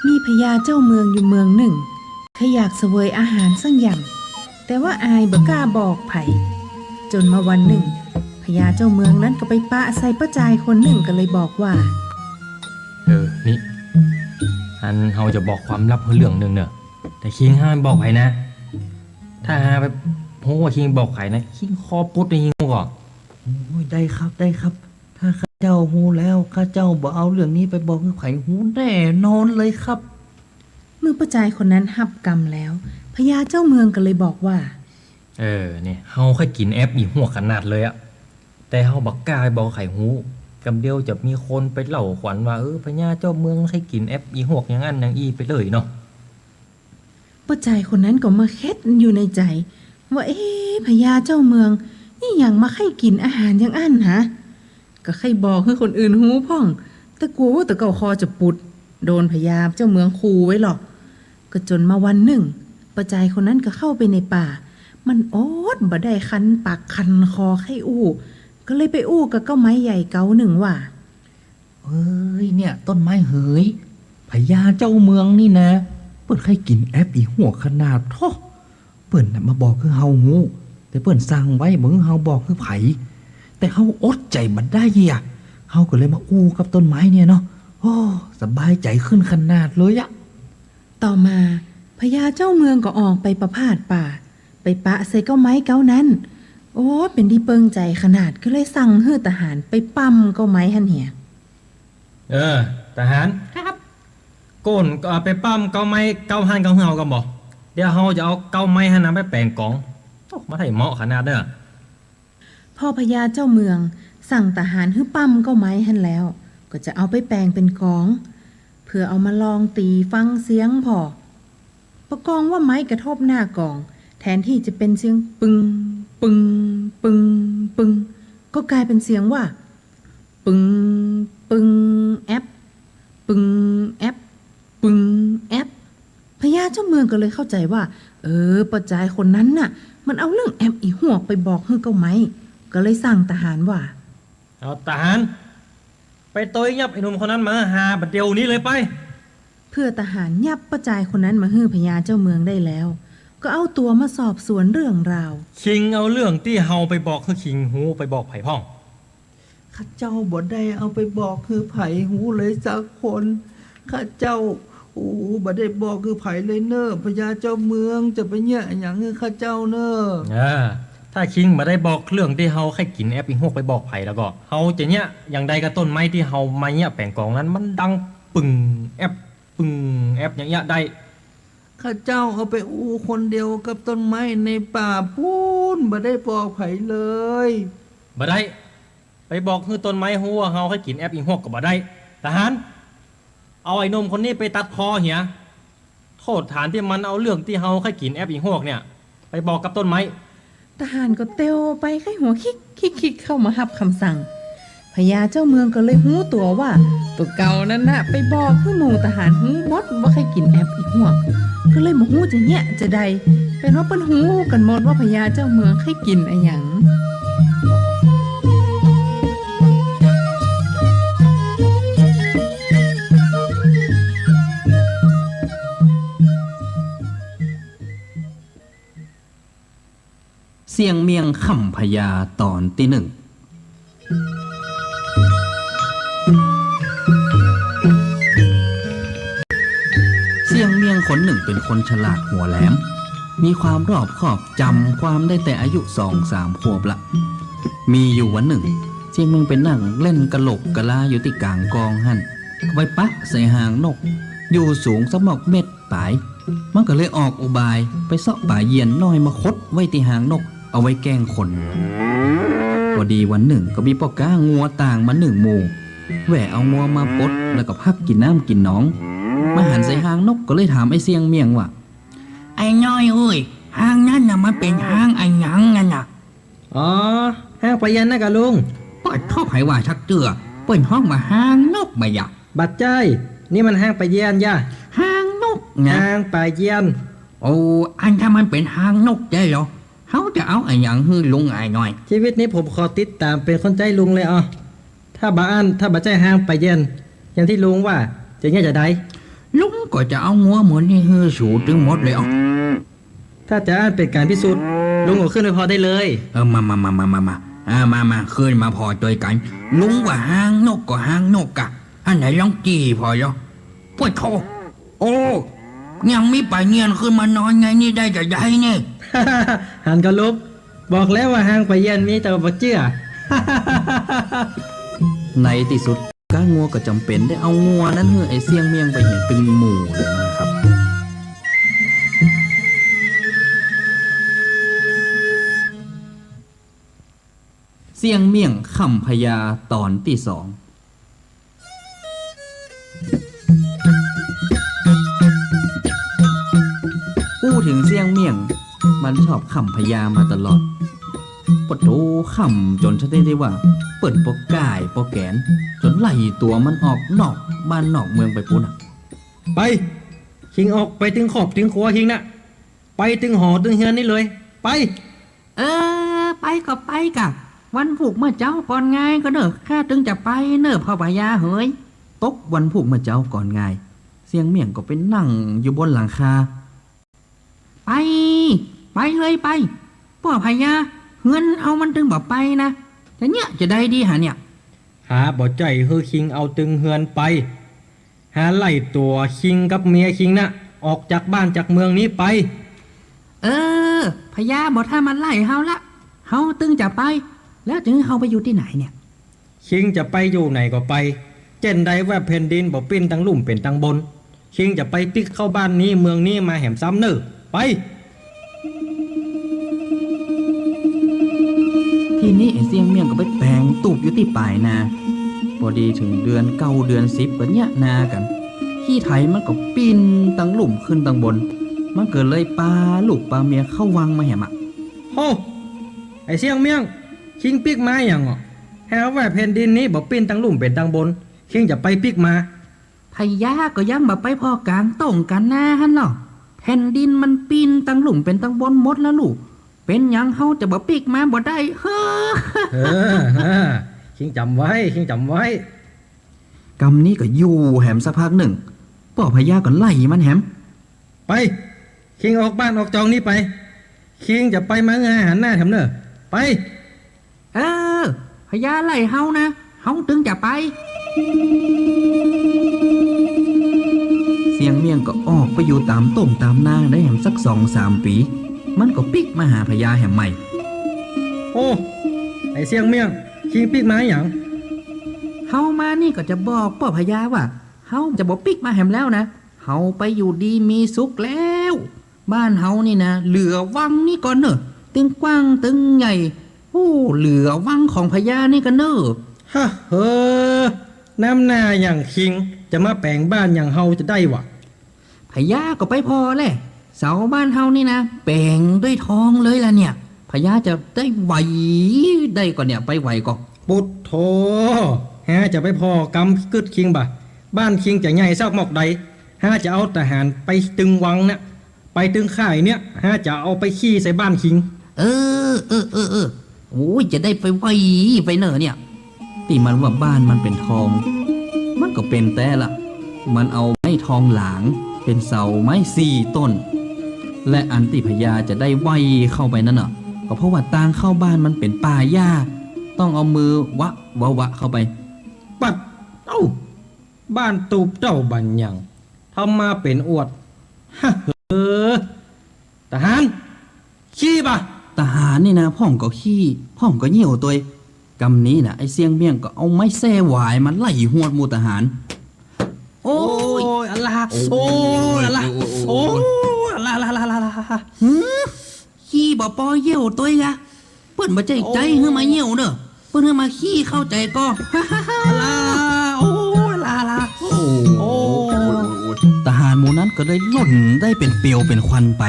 มีพญาเจ้าเมืองอยู่เมืองหนึ่งขอยากเสวยอาหารสักอย่างแต่ว่าอายบ่กล้าบอกไผจนมาวันหนึ่งพญาเจ้าเมืองนั้นก็ไปปะใส่ป้าจายคนหนึ่งก็เลยบอกว่า นี่อันเราจะบอกความลับเรื่องหนึ่งเนอะแต่คิงห้ามบอกใครนะ ถ้าไปโหว่าคิงบอกใครนะคิงคอปุ๊ดในยิงก่อน โอ้ยได้ครับได้ครับ ถ้าข้าเจ้าฮู้แล้วข้าเจ้าบ่เอาเรื่องนี้ไปบอกให้ไผฮู้แน่นอนเลยครับ เมื่อป้าจายคนนั้นหับกรรมแล้วพญาเจ้าเมืองก็เลยบอกว่า เนี่ยเฮาค่อยกินแอปอีหัวขนาดเลยอะแต่เฮาบักกล้าไปบอกไข่หูกำเดียวจะมีคนไปเล่าขวัญว่าพญาเจ้าเมืองให้กินแอปอีหวกอย่างนั้นอย่างอีไปเลยเนาะ ป้าจายคนนั้นก็มาเค็ดอยู่ในใจ ว่าพญาเจ้าเมืองนี่อย่างมาให้กินอาหารอย่างอันฮะก็ให้บอกให้คนอื่นหูพ่อง แต่กลัวว่าแต่เก่าคอจะปุด โดนพญาเจ้าเมืองคูไว้หรอกก็จนมาวันหนึ่งป้าจายคนนั้นก็เข้าไปในป่า มันอดบ่ได้คันปากคันคอให้อู้ก็เลยไปอู้กับเก้าไม้ใหญ่เก้าหนึ่งว่า เอ้ยเนี่ยต้นไม้เหยพญาเจ้าเมืองนี่นะเปิ้นให้กินแอปอีหัวขนาดท้อเปิ้นน่ะมาบอกคือเฮาฮู้แต่เปิ้นสั่งไว้บ่คือเฮาบอกคือไผแต่เฮาอดใจบ่ได้อ่ะเฮาก็เลยมาอู้กับต้นไม้เนี่ยเนาะโอ้สบายใจขึ้นขนาดเลยอะ ต่อมาพญาเจ้าเมืองก็ออกไปประพาสป่า ไปปะใส่เก้าไม้เก้านั้น โอ้เป็นที่เปิงใจขนาดก็เลยสั่งให้ทหารไปปั้มเก้าไม้หันเหีย ทหารครับโกนก็เอาไปปั้มเก้าไม้เก้าหันเก้าเฮากันบ่เดี๋ยวเฮาจะเอาเก้าไม้หันนั้นไปแปลงกองโอ้มาไถเหมาะขนาดเด้อ พ่อพญาเจ้าเมืองสั่งทหารให้ปั้มเก้าไม้หันแล้ว ก็จะเอาไปแปลงเป็นกอง เพื่อเอามาลองตีฟังเสียงพอประกองว่าไม้กระทบหน้ากอง แทนที่จะเป็นเสียงปึงปึงปึงปึงก็กลายเป็นเสียงว่า ปึงปึงแอปปึงแอปปึงแอปพญาเจ้าเมืองก็เลยเข้าใจว่าป้าจายคนนั้นน่ะ มันเอาเรื่องแอปอีหัวกไปบอกให้เก้าไม้ก็เลยสั่งทหารว่า เอาทหาร ไปตัวยับไอ้หนุ่มคนนั้นมาหาบัดเดียวนี้เลยไป เพื่อทหารยับประจายคนนั้นมาฮื้อพญาเจ้าเมืองได้แล้ว ก็เอาตัวมาสอบสวนเรื่องราว คิงเอาเรื่องที่เฮาไปบอกคือคิงหูไปบอกไผ่พ่อง ข้าเจ้าบ่ได้เอาไปบอกคือไผหูเลยสักคนข้าเจ้าบ่ได้บอกคือไผเลยเนอะพญาเจ้าเมืองจะไปเนี่ยอย่างคือข้าเจ้าเนอะ ถ้าคิงมาได้บอกเรื่องที่เฮาแค่กินแอปอีหกไปบอกไผ่แล้วก็เฮาจะเนี่ยอย่างใดกับต้นไม้ที่เฮามาเนี่ยแปลงกองนั้นมันดังปึ่งแอปปึ่งแอปอย่างเงี้ยได้ ข้าเจ้าเอาไปคนเดียวกับต้นไม้ในป่าพูนบ่ได้บอกไผเลย บ่ได้ไปบอกคือต้นไม้ฮู้ว่าเฮาให้กินแอปอีหกก็บ่ได้ทหารเอาไอ้หนมคนนี้ไปตัดคอเหียโทษฐานที่มันเอาเรื่องที่เฮาให้กินแอปอีหกเนี่ยไปบอกกับต้นไม้ ทหารก็เตียวไปไข้หัวคิกเข้ามารับคำสั่งพญาเจ้าเมืองก็เลยหู้ตัวว่า ตัวเก่านั้นน่ะไปบอกคือหมู่ทหารหูหมดว่าใครกินแอปอีกหัวก็เลยบ่ฮู้จะเนี่ยจะใดเป็นว่าเปิ้นหูกันหมดว่าพญาเจ้าเมืองใครกินอะหยัง เสียงเมียงคำพญาตอนที่หนึ่งเสียงเมียงคนหนึ่งเป็นคนฉลาดหัวแหลม มีความรอบคอบจำความได้แต่อายุ2-3 ขวบละ มีอยู่วันหนึ่งเสียงเมียงเป็นนั่งเล่นกะโหลกกะลาอยู่ที่กลางกองหั่นก็ไปปะใส่หางนก อยู่สูงสมอกเม็ดปลาย มันก็เลยออกอุบายไปเสาะป่าเยียนน้อยมาคดไว้ที่หางนกเอาไว้แกล้งคนพอดีวันหนึ่งก็มีพ่อก้างัวต่างมา1 หมู่แหวะเอางัวมาปลดแล้วก็พักกินน้ำกินหนองมาหันใส่หางนกก็เลยถามไอ้เสียงเมียงว่า ไอ้น้อยเอ้ยห้างนั่นน่ะมันเป็นห้างไอ้หยังนั่นน่ะ อ๋อห้างปะยันนะกะลุง เปิดเข้าไผว่าชักเจือเปิดห้องมาห้างนกมาอยาก บัดใจยนี่มันห้างปะเยียนย่า ห้างนกนะ ห้างปะเยียน โอ้อันถ้ามันเป็นห้างนกได้เหรอเขาจะเอาไอ้หยังฮือลุงไอ้น้อย ชีวิตนี้ผมขอติดตามเป็นคนใจลุงเลยอ๋อถ้าถ้าบาใจห้างปะเยียนอย่างที่ลุงว่าจะเงี้ยจะได้ ลุงก็จะเอางัวเหมือนนี่ฮือสูถึงหมดเลยอ๋อ ถ้าจะเป็นการพิสูจน์ลุงก็ขึ้นไปพอได้เลย มาขึ้นมาพอใจกัน ลุงว่าห้างนกก็ห้างนกกะอันไหนลองจีพอเหรอปวดคอโอ้ยังมีป่าเงียนขึ้นมานอนไงนี่ได้จะได้เนี่ย หันกับลุกบอกแล้วว่าห้างปะเยียนมีแต่บักเจื้อ ในที่สุดก้างัวก็จำเป็นได้เอางัวนั้นให้ไอ้เสียงเมียงไปเห็นเป็นหมู่เลยนะครับ เสียงเมียงคำพญาตอนที่2พูดถึงเสียงเมียงมันชอบคำพญามาตลอดปดโตคำจนฉันได้ว่าเปิดปกกายปกแกนจนไล่ตัวมันออกนอกบ้านนอกเมืองไปปุ่นอ่ะ ไปคิงออกไปถึงขอบถึงครัวคิงนะไปถึงหอถึงเฮือนนี่เลย ไป ไปก็ไปกะวันผูกเมื่อเจ้าก่อนไงก็เนอะข้าตึงจะไปเนอะพ่อพญาเฮ้ย ตกวันผูกเมื่อเจ้าก่อนไงเสียงเมียงก็เป็นนั่งอยู่บนหลังคา ไปเลยไปพ่อพญาเฮือนเอามันตึงบอกไปนะแต่เนี้ยจะได้ดีหาเนี่ย หาบ่ใจฮือคิงเอาตึงเฮือนไป หาไล่ตัวคิงกับเมียคิงนะออกจากบ้านจากเมืองนี้ไป พญาบอกถ้ามันไล่เฮาละเฮาตึงจะไป แล้วถึงเฮาไปอยู่ที่ไหนเนี่ย คิงจะไปอยู่ไหนก็ไปเจนใดว่าแผ่นดินบ่ปิ้นตั้งลุ่มเป็นตั้งบน คิงจะไปปิกเข้าบ้านนี้เมืองนี้มาแหมซ้ำเนอไป ทีนี้ไอ้เสียงเมียงก็ไปแปลงตูบอยู่ที่ปลายนาพอดีถึงเดือน9 เดือน10ก็เนี่ยนากันขี้ไถมันก็ปีนตั้งหลุมขึ้นตั้งบน มันเกิดเลยปลาลูกปลาเมียเข้าวังมาแหมอ่ะ โฮไอเสียงเมียงคิงปิกมาอย่างอ่ะแฮว่าแผ่นดินนี้บ่ปิ้นตั้งลุ่มเป็นตั้งบน คิงจะไปปิกมา พญาก็ยังแบบไปพอกลางต้องกันหน้าฮันเนาะแผ่นดินมันปีนตั้งหลุมเป็นตั้งบนหมดแล้วลูกเป็นหยังเฮาจะบ่ปีกมาบ่ได้เฮ้อ คิงจำไว้คิงจำไว้ กำนี้ก็อยู่แหมสักพักหนึ่งป่อพญาก็ไล่มันแหม ไปคิงออกบ้านออกจองนี้ไปคิงจะไปมาอาหารหน้าแถมเนอะไป เออพญาไล่เฮานะเฮาตึงจะไป เสียงเมียงก็ออกไปอยู่ตามต้มตามนาได้แหมสัก2-3 ปี มันก็ปิกมาหาพญาแหมใหม่ โอ้ไอเสียงเมี่ยงคิงปิดมาอย่าง เฮามานี่ก็จะบอกป่อพญาว่าเฮาจะบอกปิกมาแหมแล้วนะเฮาไปอยู่ดีมีสุขแล้ว บ้านเฮานี่นะเหลือวังนี่ก่อนเนอะตึงกว้างตึงใหญ่โอ้เหลือวังของพญานี่กันเนอะ ฮะเฮ้อน้ำหน้าอย่างคิงจะมาแปลงบ้านอย่างเฮาจะได้วะ พญาก็ไปพอแหละเสาบ้านเฮานี่นะแปลงด้วยทองเลยล่ะเนี่ยพญาจะได้ไหวได้ก่อนเนี่ยไปไหวก่อน ปุดโถฮะจะไปพอกำกึดคิงบ่ะบ้านคิงจะใหญ่ซอกหมอกใดฮะจะเอาทหารไปตึงวังเนี่ยไปตึงข่ายเนี่ยฮะจะเอาไปขี้ใส่บ้านคิง เออโอ้ยจะได้ไปไหวไปเนอะเนี่ย ตีมันว่าบ้านมันเป็นทอง มันก็เป็นแต่ละมันเอาไม้ทองหลางเป็นเสาไม้4 ต้น และอันติพญาจะได้ไวเข้าไปนั่นน่ะก็เพราะว่าทางเข้าบ้านมันเป็นป่าหญ้าต้องเอามือวะเข้าไป ปัดเอ้าบ้านตูบเจ้าบันยังทำมาเป็นอวดฮะเออทหารขี้ป่ะ ทหารนี่นะพ่องก็ขี้พ่องก็เหี่ยวตัวกำนี้นะไอเสียงเมี่ยงก็เอาไม้แส้หวายมันไล่หวดหมูทหาร โอ้ย อัลลาโอ้ยอัลลาโอ้ยอัลลาลา ขี้บ่ปอเยี่ยวตัวกะเปิ้นบ่ใจใจเฮือมาเยี่ยวเนอะเปิ้นเฮือมาขี้เข้าใจก็ อัลลาโอ้ยอัลลา โอ้ทหารหมู่นั้นก็ได้หล่นได้เป็นเปลวเป็นควันไป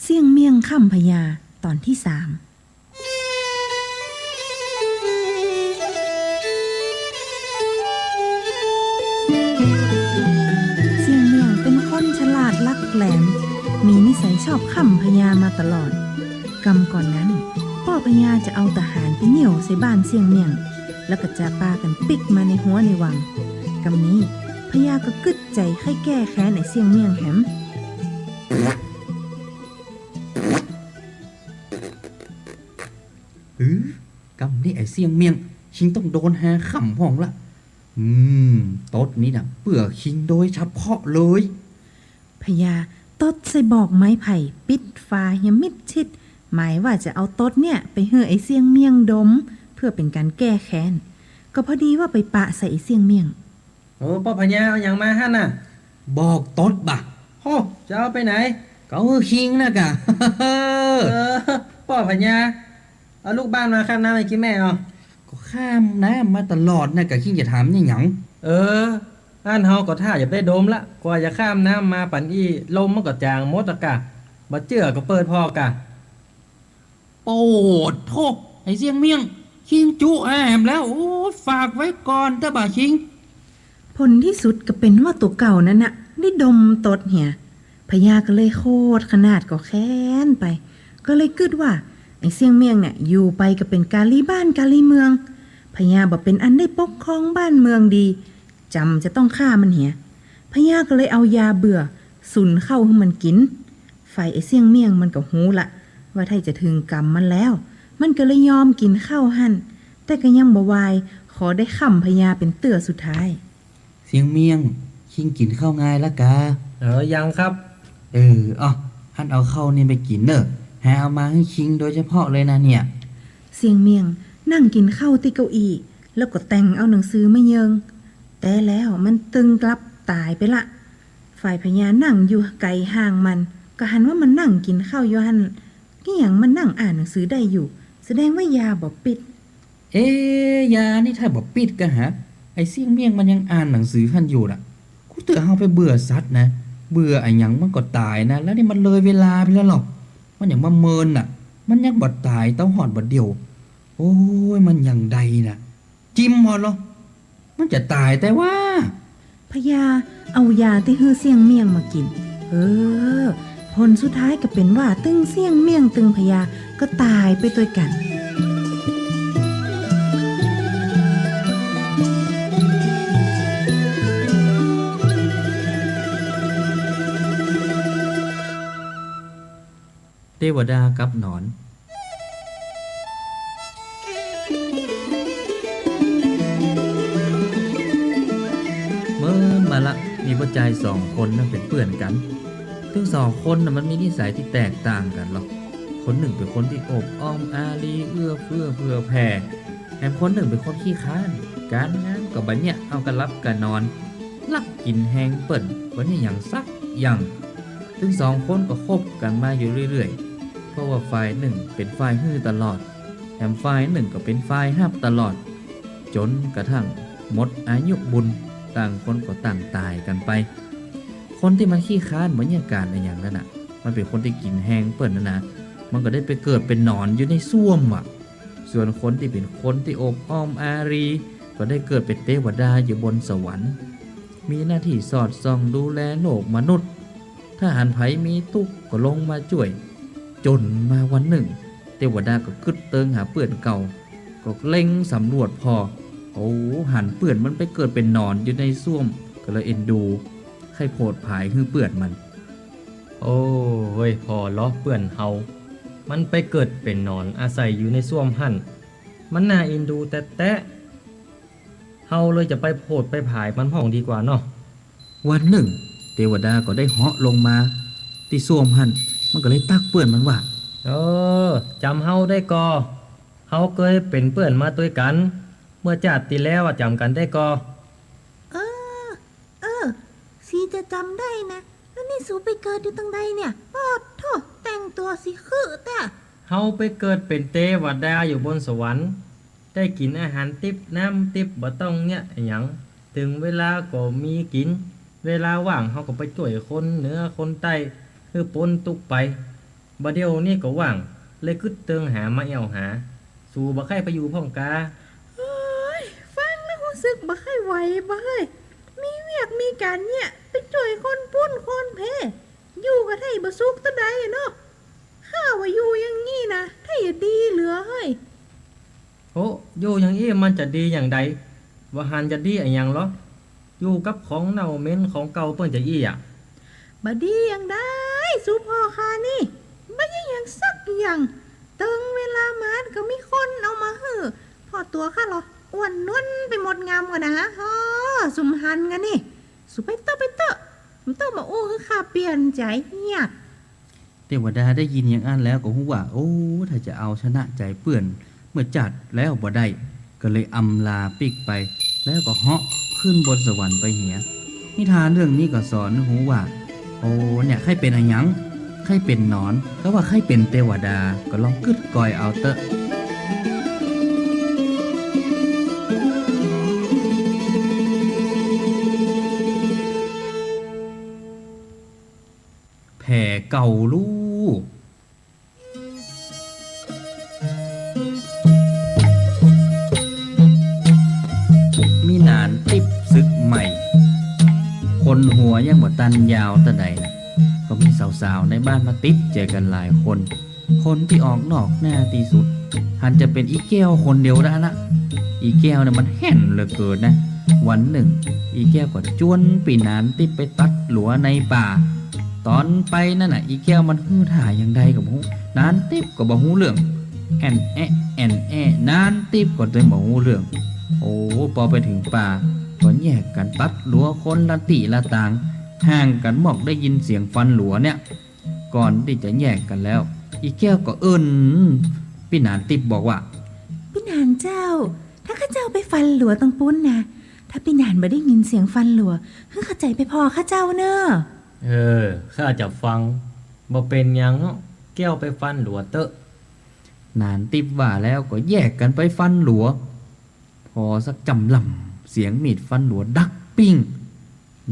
เสี่ยงเมียงค่ำพญาตอนที่ 3เสี่ยงเมียงเป็นคนฉลาดลักแหลม มีนิสัยชอบค่ำพญามาตลอดกำก่อนนั้นพ่อพญาจะเอาทหารไปเหนี่ยวใส่บ้านเสี่ยงเมียง แล้วก็จะปากันปิกมาในหัวในวังกำนี้พญาก็กึดใจให้แก้แค้นไอ้เสี่ยงเมียงแหม กำนี่ไอเสียงเมียงคิงต้องโดนหาขำพ่องละตดนี้นะเปื่อคิงโดยเฉพาะเลย พญาตดใส่บอกไม้ไผ่ปิดฟ้าอย่ามิดชิด หมายว่าจะเอาตดเนี่ยไปเหือไอเสียงเมียงดม เพื่อเป็นการแก้แค้นก็พอดีว่าไปปะใส่ไอเสียงเมียง โอ้พ่อพญาเอาอย่างมาฮะน่ะ บอกตดบะ โอ้จะเอาไปไหน ก็คิงนะกะ พ่อพญาเอาลูกบ้านมาข้ามน้ำไปกินแม่เอา ก็ข้ามน้ำมาตลอดนะกะคิงจะถามนี่หยัง อันเฮาก็ท่าอย่าได้โดมละกว่าจะข้ามน้ำมาปั่นอี้ลมมันก็จางมดอะกะบ่เจือก็เปิดพอกะ โปดโทษไอ้เสียงเมียงคิงจุแอมแล้วโอ้ฝากไว้ก่อนเถอะบ่าคิง ผลที่สุดก็เป็นว่าตัวเก่านั้นน่ะได้ดมตดเหี่ยพญาก็เลยโคตรขนาดก็แค้นไป ก็เลยคิดว่าไอ้เสียงเมียงเนี่ยอยู่ไปก็เป็นกาลีบ้านกาลีเมืองพญาบอกเป็นอันได้ปกครองบ้านเมืองดีจำจะต้องฆ่ามันเหี่ยพญาก็เลยเอายาเบื่อสุนเข้าให้มันกินฝ่ายไอ้เสียงเมียงมันก็หูละว่าถ้าจะถึงกรรมมันแล้ว มันก็เลยยอมกินข้าวหั่นแต่ก็ยังบ่วายขอได้ขำพญาเป็นเตือสุดท้าย เสียงเมียงคิงกินข้าวง่ายละกะ ยังครับ ฮันเอาข้าวนี่ไปกินเนอะหาเอามาให้คิงโดยเฉพาะเลยนะเนี่ย เสียงเมียงนั่งกินข้าวที่เก้าอี้แล้วก็แต่งเอาหนังสือมาเยิงแต่แล้วมันตึงกลับตายไปละฝ่ายพญานั่งอยู่ไกลห่างมันก็หันว่ามันนั่งกินข้าวอยู่หันนี่อย่างมันนั่งอ่านหนังสือได้อยู่ แสดงว่ายาบ่ปิด ยานี่ถ้าบอกปิดกะฮะไอเสียงเมียงมันยังอ่านหนังสือขันอยู่น่ะกูเตือนเฮาไปเบื่อสัตว์นะเบื่อไอ้หยังมันก็ตายนะแล้วนี่มันเลยเวลาไปแล้วหรอกมันอย่างมาเมินน่ะ มันยังบ่ตายเต้าหอดบ่เดียวโอ้ยมันอย่างใดน่ะ จิ้มหอดเหรอมันจะตายแต่ว่า พญาเอายาที่ฮือเสียงเมียงมากินผลสุดท้ายก็เป็นว่าตึงเสียงเมียงตึงพญาก็ตายไปด้วยกัน วดากับหนอน เมื่อมาละมีผู้ชายสองคนนั้นเป็นเพื่อนกันซึ่งสองคนน่ะมันมีนิสัยที่แตกต่างกันหรอกคนหนึ่งเป็นคนที่อบอ้อมอารีเอื้อเฟื้อเผื่อแผ่แถมคนหนึ่งเป็นคนขี้ค้านการงานก็บัดเนี่ยเอากันรับกันนอนลักกินแหงเปิ่นวันนี้อย่างซักอย่างซึ่งสองคนก็คบกันมาอยู่เรื่อยๆเพราะว่าฝ่ายหนึ่งเป็นฝ่ายฮื้อตลอดแถมฝ่ายหนึ่งก็เป็นฝ่ายห้ามตลอดจนกระทั่งหมดอายุบุญต่างคนก็ต่างตายกันไปคนที่มันขี้ค้านบรรยากาศในอย่างนั้นน่ะมันเป็นคนที่กินแหงเปิ่นนะมันก็ได้ไปเกิดเป็นหนอนอยู่ในส้วมอ่ะส่วนคนที่เป็นคนที่อบอ้อมอารีก็ได้เกิดเป็นเทวดาอยู่บนสวรรค์มีหน้าที่สอดส่องดูแลโลกมนุษย์ถ้าหันไผมีทุกข์ก็ลงมาช่วยจนมาวันหนึ่งเทวดาก็กึดเติงหาเปื่อนเก่าก็เล็งสำรวจพอโอ้หันเปื่อนมันไปเกิดเป็นหนอนอยู่ในส้วมก็เลยเอ็นดูใครโพดผายคือเปื่อนมัน โอ้เฮ้ยพอล้อเปื่อนเฮามันไปเกิดเป็นหนอนอาศัยอยู่ในส้วมหั่นมันน่าเอ็นดูแต่เฮาเลยจะไปโพดไปผายมันห้องดีกว่าเนาะ วันหนึ่งเทวดาก็ได้เหาะลงมาที่ส้วมหันมันก็เลยตักเปื่อนมันว่า เออจำเฮาได้กอเฮาเคยเป็นเปื่อนมาด้วยกัน เมื่อชาติที่แล้วอะจำกันได้กอ เออสีจะจำได้นะแล้วนี่สูไปเกิดอยู่ตรงใดเนี่ยอ้อโธ่แต่งตัวสิคือแต่ เฮาไปเกิดเป็นเทวดาอยู่บนสวรรค์ได้กินอาหารติบน้ำติบบ่ต้องเนี่ยอิหยังถึงเวลาก็มีกินเวลาว่างเฮาก็ไปช่วยคนเหนือคนใต้คือปนตุกไปบัดเดียวนี้ก็ว่างเลยคึดเติงหามาเอวหา สู่บ่ใครไปอยู่พ่องกา เอ้ยฟังแล้วรู้สึกบ่ค่อยไหวบ่เฮ้ยมีเวียกมีการเนี่ยไปช่วยคนปุ้นคนเพอยู่กับไทยบ่สุกตะใดอะเนาะข้าว่าอยู่อย่างงี้นะไทยอะดีเหลือเฮ้ย โอ้อยู่อย่างอี้มันจะดีอย่างใดว่าหันจะดีอะหยังเหรออยู่กับของเน่าเหม็นของเก่าเปิ้นจะอี้อ่ะ บ่ดีอย่างได้สุพ่อข้านี่บ่ยังอย่างสักอย่างตึงเวลามาก็มีคนเอามาฮื้อพอตัวข้าเหรออ้วนนวลไปหมดงามกว่านะฮะสุมหันกันนี่สุไปเตอะมันต้องมาอู้คือข้าเปลี่ยนใจเนี่ย เทวดาได้ยินอย่างนั้นแล้วก็ฮู้ว่าโอ้ถ้าจะเอาชนะใจเปื่อนเมื่อจัดแล้วบ่ได้ก็เลยอำลาปิกไปแล้วก็เหาะขึ้นบนสวรรค์ไปเหียนิทานเรื่องนี้ก็สอนฮู้ว่าโอ้เนี่ยใครเป็นอะหยังใครเป็นหนอนก็ว่าใครเป็นเทวดาก็ลองกึดก่อยเอาเตอะแผ่เก่าลูกมีหนานติบซึกใหม่ คนหัวยังบ่ตันยาวแต่ใดนะก็มีสาวๆในบ้านมาติดเจอกันหลายคน คนที่ออกนอกหน้าที่สุดหันจะเป็นอีแก้วคนเดียวได้ละอีแก้วเนี่ยมันแห่นเหลือเกินนะ วันหนึ่ง อีแก้วก็จวนปีนานติบไปตัดหลัวในป่า ตอนไปนั่นน่ะอีแก้วมันฮื้อถ่ายอย่างใดกับหูนานติบก็บ่ฮู้เรื่องแอนแอะแอนแอะนานติบก็เลยบ่ฮู้เรื่อง โอ้พอไปถึงป่าก็แยกกันตัดหลัวคนละติละต่างห่างกันหมอกได้ยินเสียงฟันหลัวเนี่ย ก่อนที่จะแยกกันแล้ว อีแก้วก็พี่หนานติบบอกว่า พี่นานเจ้า ถ้าข้าเจ้าไปฟันหลัวตรงปุ้นนะถ้าพี่นานบ่ได้ยินเสียงฟันหลัวคือเข้าใจไปพอข้าเจ้าเนอะ ข้าจะฟังบ่เป็นหยังเนาะแก้วไปฟันหลัวเตอะ นานติบว่าแล้วก็แยกกันไปฟันหลัว พอสักจำลำเสียงมีดฟันหลัวดักปิ้ง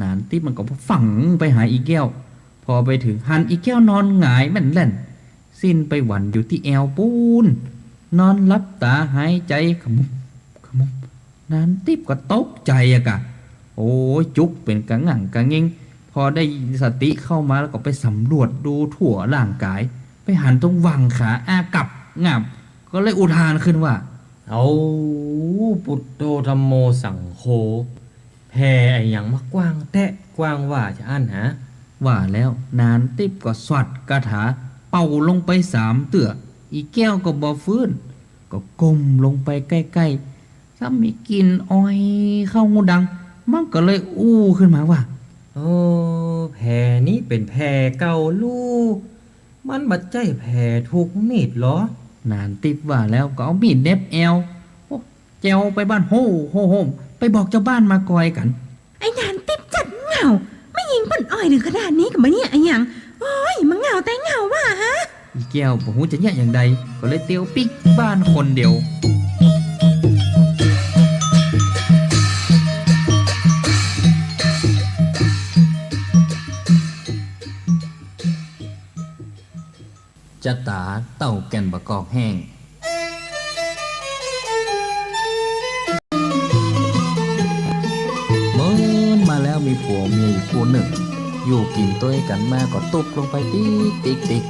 นานติบมันก็ฝังไปหาอีแก้ว พอไปถึงหันอีแก้วนอนหงายแม่นแล่นสิ้นไปหวันอยู่ที่แอวปูนนอนลับตาหายใจขมุบขมุบนานติบก็ตกใจอะกะโอ้ยจุกเป็นกะงั่งกะเง่งพอได้สติเข้ามาแล้วก็ไปสำรวจดูทั่วร่างกาย ไปหันตรงวังขาอากับงับก็เลยอุทานขึ้นว่า เอาปุตโตธัมโมสังโฆแผ่ไอ้หยังมากว้างแตะกว้างว่าจะอั้นหา ว่าแล้วนานติบก็สวัดคาถาป ป่าลงไป3 เตื้ออีแก้วก็บ่ฟื้น ก็ก้มลงไปใกล้ๆถ้ามีกลินอ้อยเข้าหูดัง มันก็เลยอู้ขึ้นมาว่า โอ้แผลนี้เป็นแผลเก่าลูกมันบัดใจแผลถูกมีดเหรอน านติบว่าแล้วก็เอามีดเน็บแอวโอ้แจวไปบ้านโฮมไปบอกเจ้าบ้านมากอยกัน ไอ้นานติ๊บจัดเหงาไม่ยิงเปิ่นอ้อยถึงขนาดนี้กับมาเนี่ยไอ้หยังโอ้ยมันเหงาแต่เหงาว่ะฮะ อีแก้วบ่ฮู้จะแย่อย่างใด ก็เลยเตียวปิกบ้านคนเดียว จะตาเต่าแก่นบะกอกแห้ง เมื่อมาแล้วมีผัวเมียอยู่คู่หนึ่ง อยู่กินต้วยกันมาก็ตกลงไปติ๊ก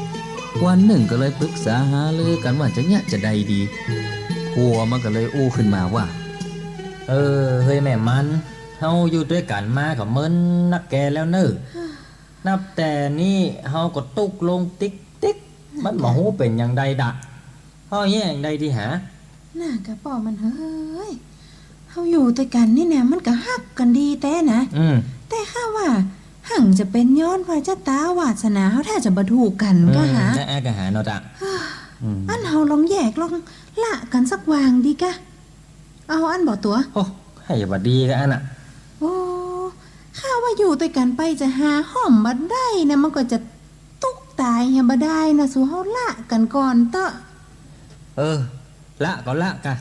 วันหนึ่งก็เลยปรึกษาหารือกันว่าจะเนี่ยจะใดดีผัวมันก็เลยอู้ขึ้นมาว่า เฮ้ยแม่มันเฮาอยู่ด้วยกันมาก็เหมินนักแกแล้วเนอะนับแต่นี่เฮาก็ตุกลงติ๊กมันบ่ฮู้เป็นหยังใดดะเฮาแย่งใดที่หา น่ากะป่อมันเฮ้ยเฮาอยู่ด้วยกันนี่แน่มันก็ฮักกันดีแต่นะ แต่ข้าว่าหั่งจะเป็นย้อนว่าจะตาวาสนาเฮาถ้าจะบ่ถูกกันก็หา จะแอกะหาเนาะดะ อันเฮาลองแยกลองละกันสักวางดีกะ เอาอันบ่ตัว โอ้ให้บัดดีกะอันน่ะ โอ้ข้าว่าอยู่ด้วยกันไปจะหาห้อมบ่ได้นะมันก็จะตุกตายอย่าบ่ได้นะสู่เฮาละกันก่อนเตอะ ละก็ละกะ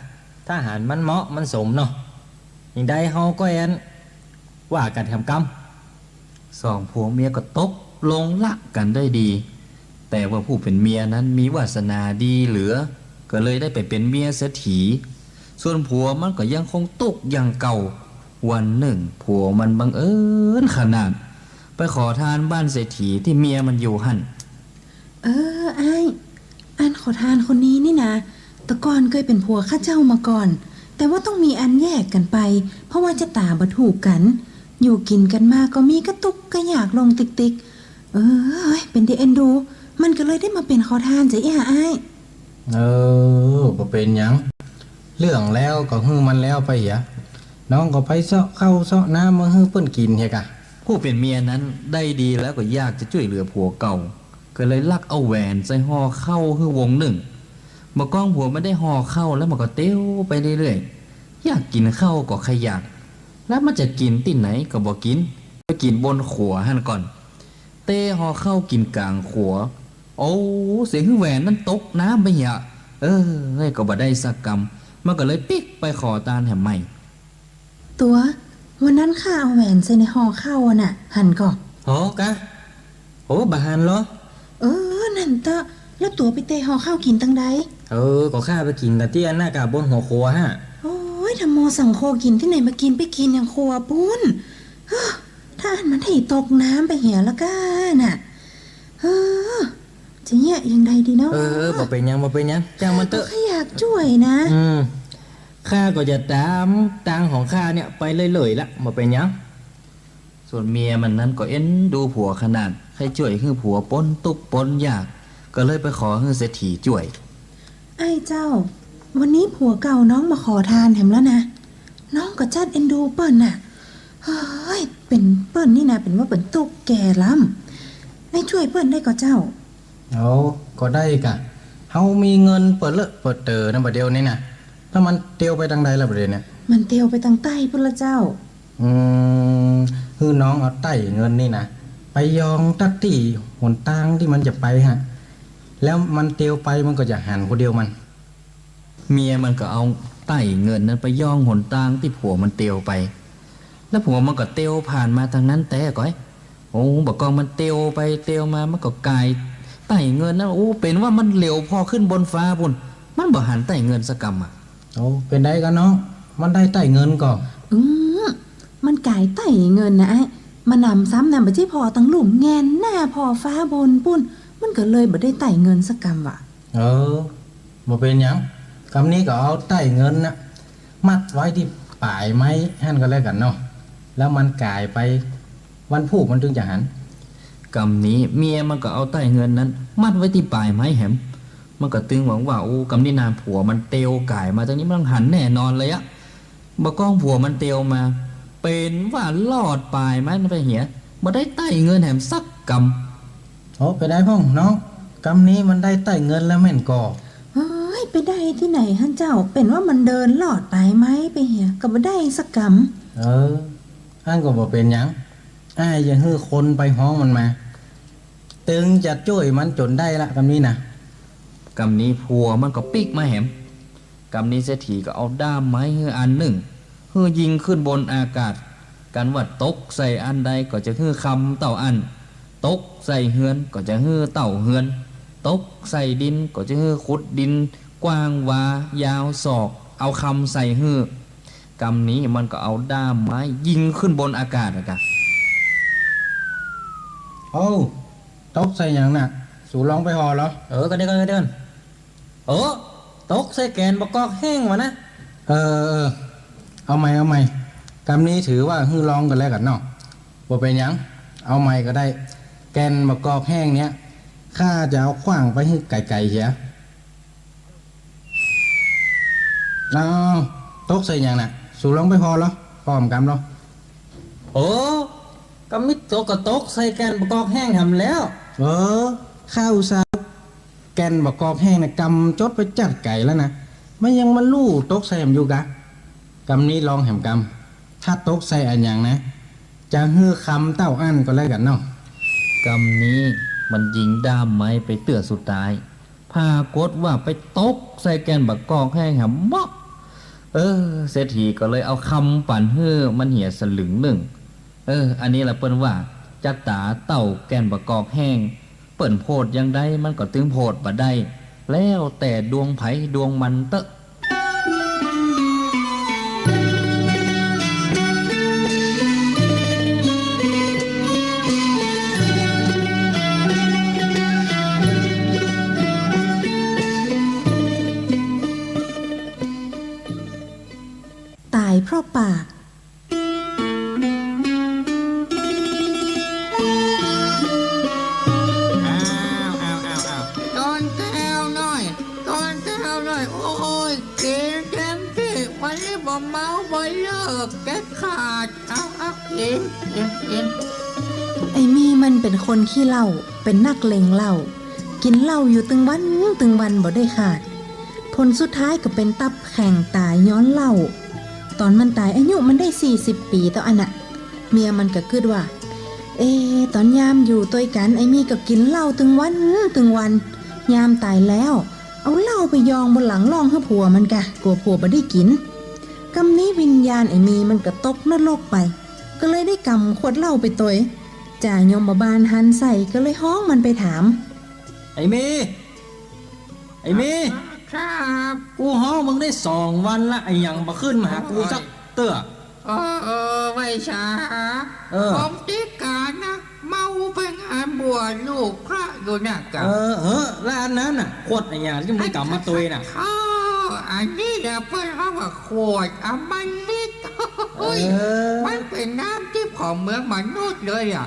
ถ้าหารมันเหมาะมันสมเนาะอย่างใดเฮาก็แอนว่ากันทำกรรม สองผัวเมียก็ตกลงละกันได้ดี แต่ว่าผู้เป็นเมียนั้นมีวาสนาดีเหลือ ก็เลยได้ไปเป็นเมียเศรษฐี ส่วนผัวมันก็ยังคงตกอย่างเก่า วันหนึ่งผัวมันบังเอิญขนาด ไปขอทานบ้านเศรษฐีที่เมียมันอยู่หั่น อ้ายอันขอทานคนนี้นี่นะแต่ก่อนเคยเป็นผัวข้าเจ้ามาก่อน แต่ว่าต้องมีอันแยกกันไป เพราะว่าจะตาบ่ถูกกัน อยู่กินกันมาก็มีกระตุกกระอยากลงติ๊กเป็นที่เอ็นดู มันก็เลยได้มาเป็นขอทานจะอ้าย บ่เป็นหยังเรื่องแล้วก็ฮื้อมันแล้วไปเหียน้องก็ไปเซาะข้าวเซาะน้ำมาฮื้อเปิ้นกินเฮกะ ผู้เป็นเมียนั้นได้ดีแล้วก็อยากจะช่วยเหลือผัวเก่า ก็เลยลักเอาแหวนใส่ห่อเข้าคือวงหนึ่งเมื่อก้องผัวไม่ได้ห่อเข้าแล้วมันก็เตี้ยวไปเรื่อยๆอยากกินข้าวก็ขยักแล้วมันจะกินที่ไหนก็บอกกินไปกินบนขัวหั่นก่อน เต้ห่อเข้ากินกลางขัว โอ้เสียงคือแหวนนั้นตกน้ำไปเหี่ยให้ก็บ่ได้สักกรรมมันก็เลยปิกไปขอตานแหมใหม่ ตัววันนั้นข้าเอาแหวนใส่ในห่อข้าวน่ะ หันก่อน โหกะโหบาหันเหรอ นั่นเตอะแล้วตัวไปเตะห่อข้าวกินตั้งใด ก็ข้าไปกินแต่ที่อันหน้ากาบนหัวครัวฮะ โอ้ยทำโมสั่งโคกินที่ไหนมากินไปกินอย่างครัวปุ้นเฮ้อถ้าอันมันให้ตกน้ำไปเหี่ยแล้วกันน่ะจะแย่ยังไงดีเนาะ บ่เป็นหยังจ้างมันเตอะ ข้าอยากช่วยนะ ข้าก็จะตามตังของข้าเนี่ยไปเลยๆละบ่เป็นหยัง ส่วนเมียมันนั้นก็เอ็นดูผัวขนาดให้ช่วยคือผัวปนตุกปนยาก ก็เลยไปขอให้เศรษฐีช่วย ไอ้เจ้า วันนี้ผัวเก่าน้องมาขอทานแถมแล้วนะน้องก็จัดเอ็นดูเปิ้นน่ะเฮ้ยเป็นเปิ้นนี่นะเป็นว่าเปิ้นตุกแก่ล้ำไอ้ช่วยเปิ้นได้ก็เจ้า ก็ได้กะเฮามีเงินเปิดเลอะเปิดเตอนะบัดเดียวนี่น่ะแล้วมันเตียวไปทางใดล่ะบัดเดี๋ยวเนี่ย มันเตียวไปทางใต้พุ่นละเจ้า คือน้องเอาใต้เงินนี่นะไปยองตัดที่หนทางที่มันจะไปฮะแล้วมันเตียวไปมันก็จะหันคนเดียวมัน เมียมันก็เอาไต่เงินนั้นไปย่องหนตางที่ผัวมันเตียวไป แล้วผัวมันก็เตียวผ่านมาทางนั้นแต่ก้อยบอกกองมันเตียวไปเตียวมามันก็กลายไต่เงินนั้นเป็นว่ามันเหลวพอขึ้นบนฟ้าพุ่นมันบ่หันไต่เงินสักกำอ่ะ เป็นได้กันน้องมันได้ใต้เงินก่อน มันกายไต่เงินนะไอ้มานำซ้ำนำไปที่พอตั้งหลุมแงนหน้าพอฟ้าบนปุ้นมันก็เลยบ่ได้ไต่เงินสักกำว่ะ บ่เป็นหยังคำนี้ก็เอาใต้เงินนะมัดไว้ที่ปลายไม้หั่นก็แล้วกันเนาะแล้วมันกลายไปวันพูกมันถึงจะหัน กำนี้เมียมันก็เอาใต้เงินนั้น มัดไว้ที่ปลายไม้แหมมันก็ตึงหวังว่าโอ้กำนี้นานผัวมันเตียวก่ายมาตรงนี้มันต้องหันแน่นอนเลยอะบ่ก้องผัวมันเตียวมา เป็นว่าลอดปลายไม้มันไปเหียบ่ได้ใต้เงินแหมสักกำ โอ้ไปได้พ่องน้องกำนี้มันได้ใต้เงินแล้วแม่นก่อ เฮ้ยไปได้ที่ไหนฮั่นเจ้าเป็นว่ามันเดินลอดไปไหมไปเหียก็บ่ได้สักก อันก็บ่เป็นหยังอ้ายอย่าฮื้อคนไปห้องมันมา ตึงจะช่วยมันจนได้ละกำนี้นะ กำนี้ผัวมันก็ปิกมาแหมกำนี้เศรษฐีก็เอาด้ามไม้เฮืออันหนึ่งเฮือยิงขึ้นบนอากาศกันว่าตกใส่อันใดก็จะฮือคำเต่าอัน ตกใส่เฮือนก็จะฮือเต่าเฮือน ตกใส่ดินก็จะฮือขุดดิน กว้างวายาวศอก เอาคำใส่ฮือกำนี้มันก็เอาด้ามไม้ยิงขึ้นบนอากาศอะกะ โอ้ตกใส่หยังน่ะ สู่ลองไปหอเหรอ ก็ได้ก็ได้ตกใส่แกนบกอกแห้งวะนะ เออ เอาใหม่กำนี้ถือว่าฮื้อลองกันแล้วกันเนาะบ่เป็นหยัง เอาใหม่ก็ได้ แกนมะกอกแห้งเนี้ยข้าจะเอาขว้างไปให้ไก่ๆเสียเอาตกใส่หยังน่ะ สู่ลองไปหอเหรอพร้อมกำเหรอ กำมิดตกก็ตกใส่แกนบกอกแห้งทำแล้ว ข้าวสาวแกนบะกอกแห้งนะกำจดไปจัดไก่แล้วนะมันยังมาลู่ตกใส่แหมอยู่กะกำนี้ลองแหมกำถ้าตกใส่อันอย่างนะ จะฮื้อคำเต้าอั้นก็แล้วกันเนาะ กำนี้มันยิงด้ามไม้ไปเตือสุดท้ายพากฏว่าไปตกใส่แกนบกอกแห้งหำม็อกเศรษฐีก็เลยเอาคำปั่นเฮือมันเหี่ยสลึงหนึ่งอันนี้แหละเปิ้นว่าจักตาเต่าแกนบกอกแห้งเปิ่นโพดยังได้มันก็ตึงโพดบ่ได้ แล้วแต่ดวงไผดวงมันเตอะำตายเพราะปาก ตอนแก้วหน่อยโอ้ยกินเต็มที่วันนี้บ่เมาบ่เลิกแก้ขาดเอากิน ไอ้มีมันเป็นคนขี้เหล้าเป็นนักเลงเหล้ากินเหล้าอยู่ตึงวันบ่ได้ขาดผลสุดท้ายก็เป็นตับแข่งตายย้อนเหล้าตอนมันตายอายุมันได้40 ปีต่ออันน่ะเมียมันก็คิดว่า ตอนยามอยู่ตัวกันไอ้มีก็กินเหล้าตึงวันยามตายแล้วเอาเหล้าไปยองบนหลังร่องให้ผัวมันกะกลัวผัวบ่ได้กินกำนี้วิญญาณไอ้มีมันก็ตกนรกไปก็เลยได้กำขวดเหล้าไปตัวจ่ายมบาลหันใส่ก็เลยห้องมันไปถาม ไอ้เมครับ กูฮ้อมึงได้2 วันละไอ้หยังมาขึ้นมาหากูสักเตื้อ ไม่ช้า อ ผมติดการนะเมาไปงานบวชลูกพระอยู่เนี่ยกับ แล้วอันนั้นน่ะขวดไอ้หยังที่มึงกำมาตุยน่ะ อันนี้เนี่ยเพื่อนเขาว่าขวดมันนิดมันเป็นน้ำทิพย์ของเมืองมนุษย์เลยอ่ะ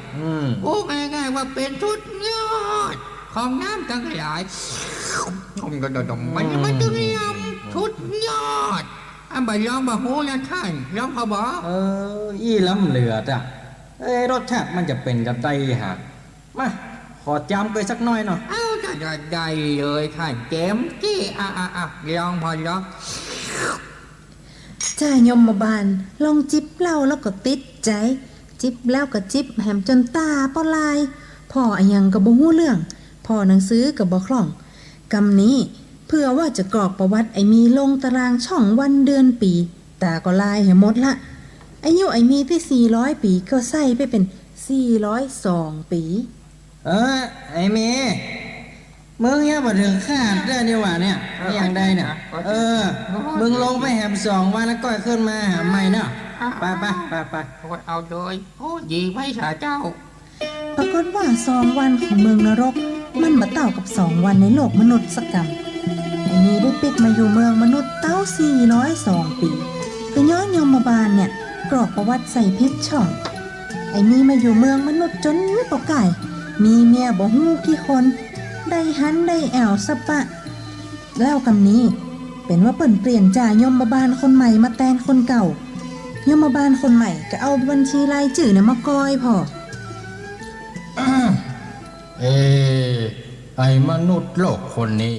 พูดง่ายๆว่าเป็นชุดยอดของน้ำทั้งหลายมันเรียมชุดยอดอันบ่ยอมบ่ฮู้นะท่านยอมเขาบอก อี้ล้ำเหลือจ้ะรสชาติมันจะเป็นกับไตหากมาขอจำไปสักหน่อยเนาะ เอาจะได้เลยท่านเกมที่ลองพอลอง จ่ายมบาลลองจิบเหล้าแล้วก็ติดใจจิบแล้วก็จิบแหมจนตาปลายพ่ออะยังก็บ่ฮู้เรื่องพ่อหนังสือก็บ่คล่องกำนี้เพื่อว่าจะกรอกประวัติไอ้มีลงตารางช่องวันเดือนปีตาก็ลายให้หมดละอายุไอ้มีที่400 ปีก็ใส่ไปเป็น402 ปี ไอ้เมมึงเนี่ยบ่ถึงคาดได้นี่หว่าเนี่ยอย่างใดเนี่ยมึงลงไปแหม2 วันแล้วก็ขึ้นมาหาใหม่เนาะไปเอาเลยโอ้ดีไม่สาเจ้า ปรากฏว่า2 วันของเมืองนรกมันบ่เต่ากับ2 วันในโลกมนุษย์สักกำไอ้มีได้ปิดมาอยู่เมืองมนุษย์เต้า402 ปีก็ย้อนยมบาลเนี่ยกรอกประวัติใส่พิษช่องไอ้มีมาอยู่เมืองมนุษย์จนปกไก่ มีเมียบ่ฮู้กี่คน ได้หันได้แอวสะปะ แล้วกำนี้ เป็นว่าเปิ่นเปลี่ยนจ่ายมบาลคนใหม่มาแทนคนเก่ายมบาลคนใหม่ก็เอาบัญชีรายชื่อเนี่ยมากอยพอ เอไอ้มนุษย์โลกคนนี้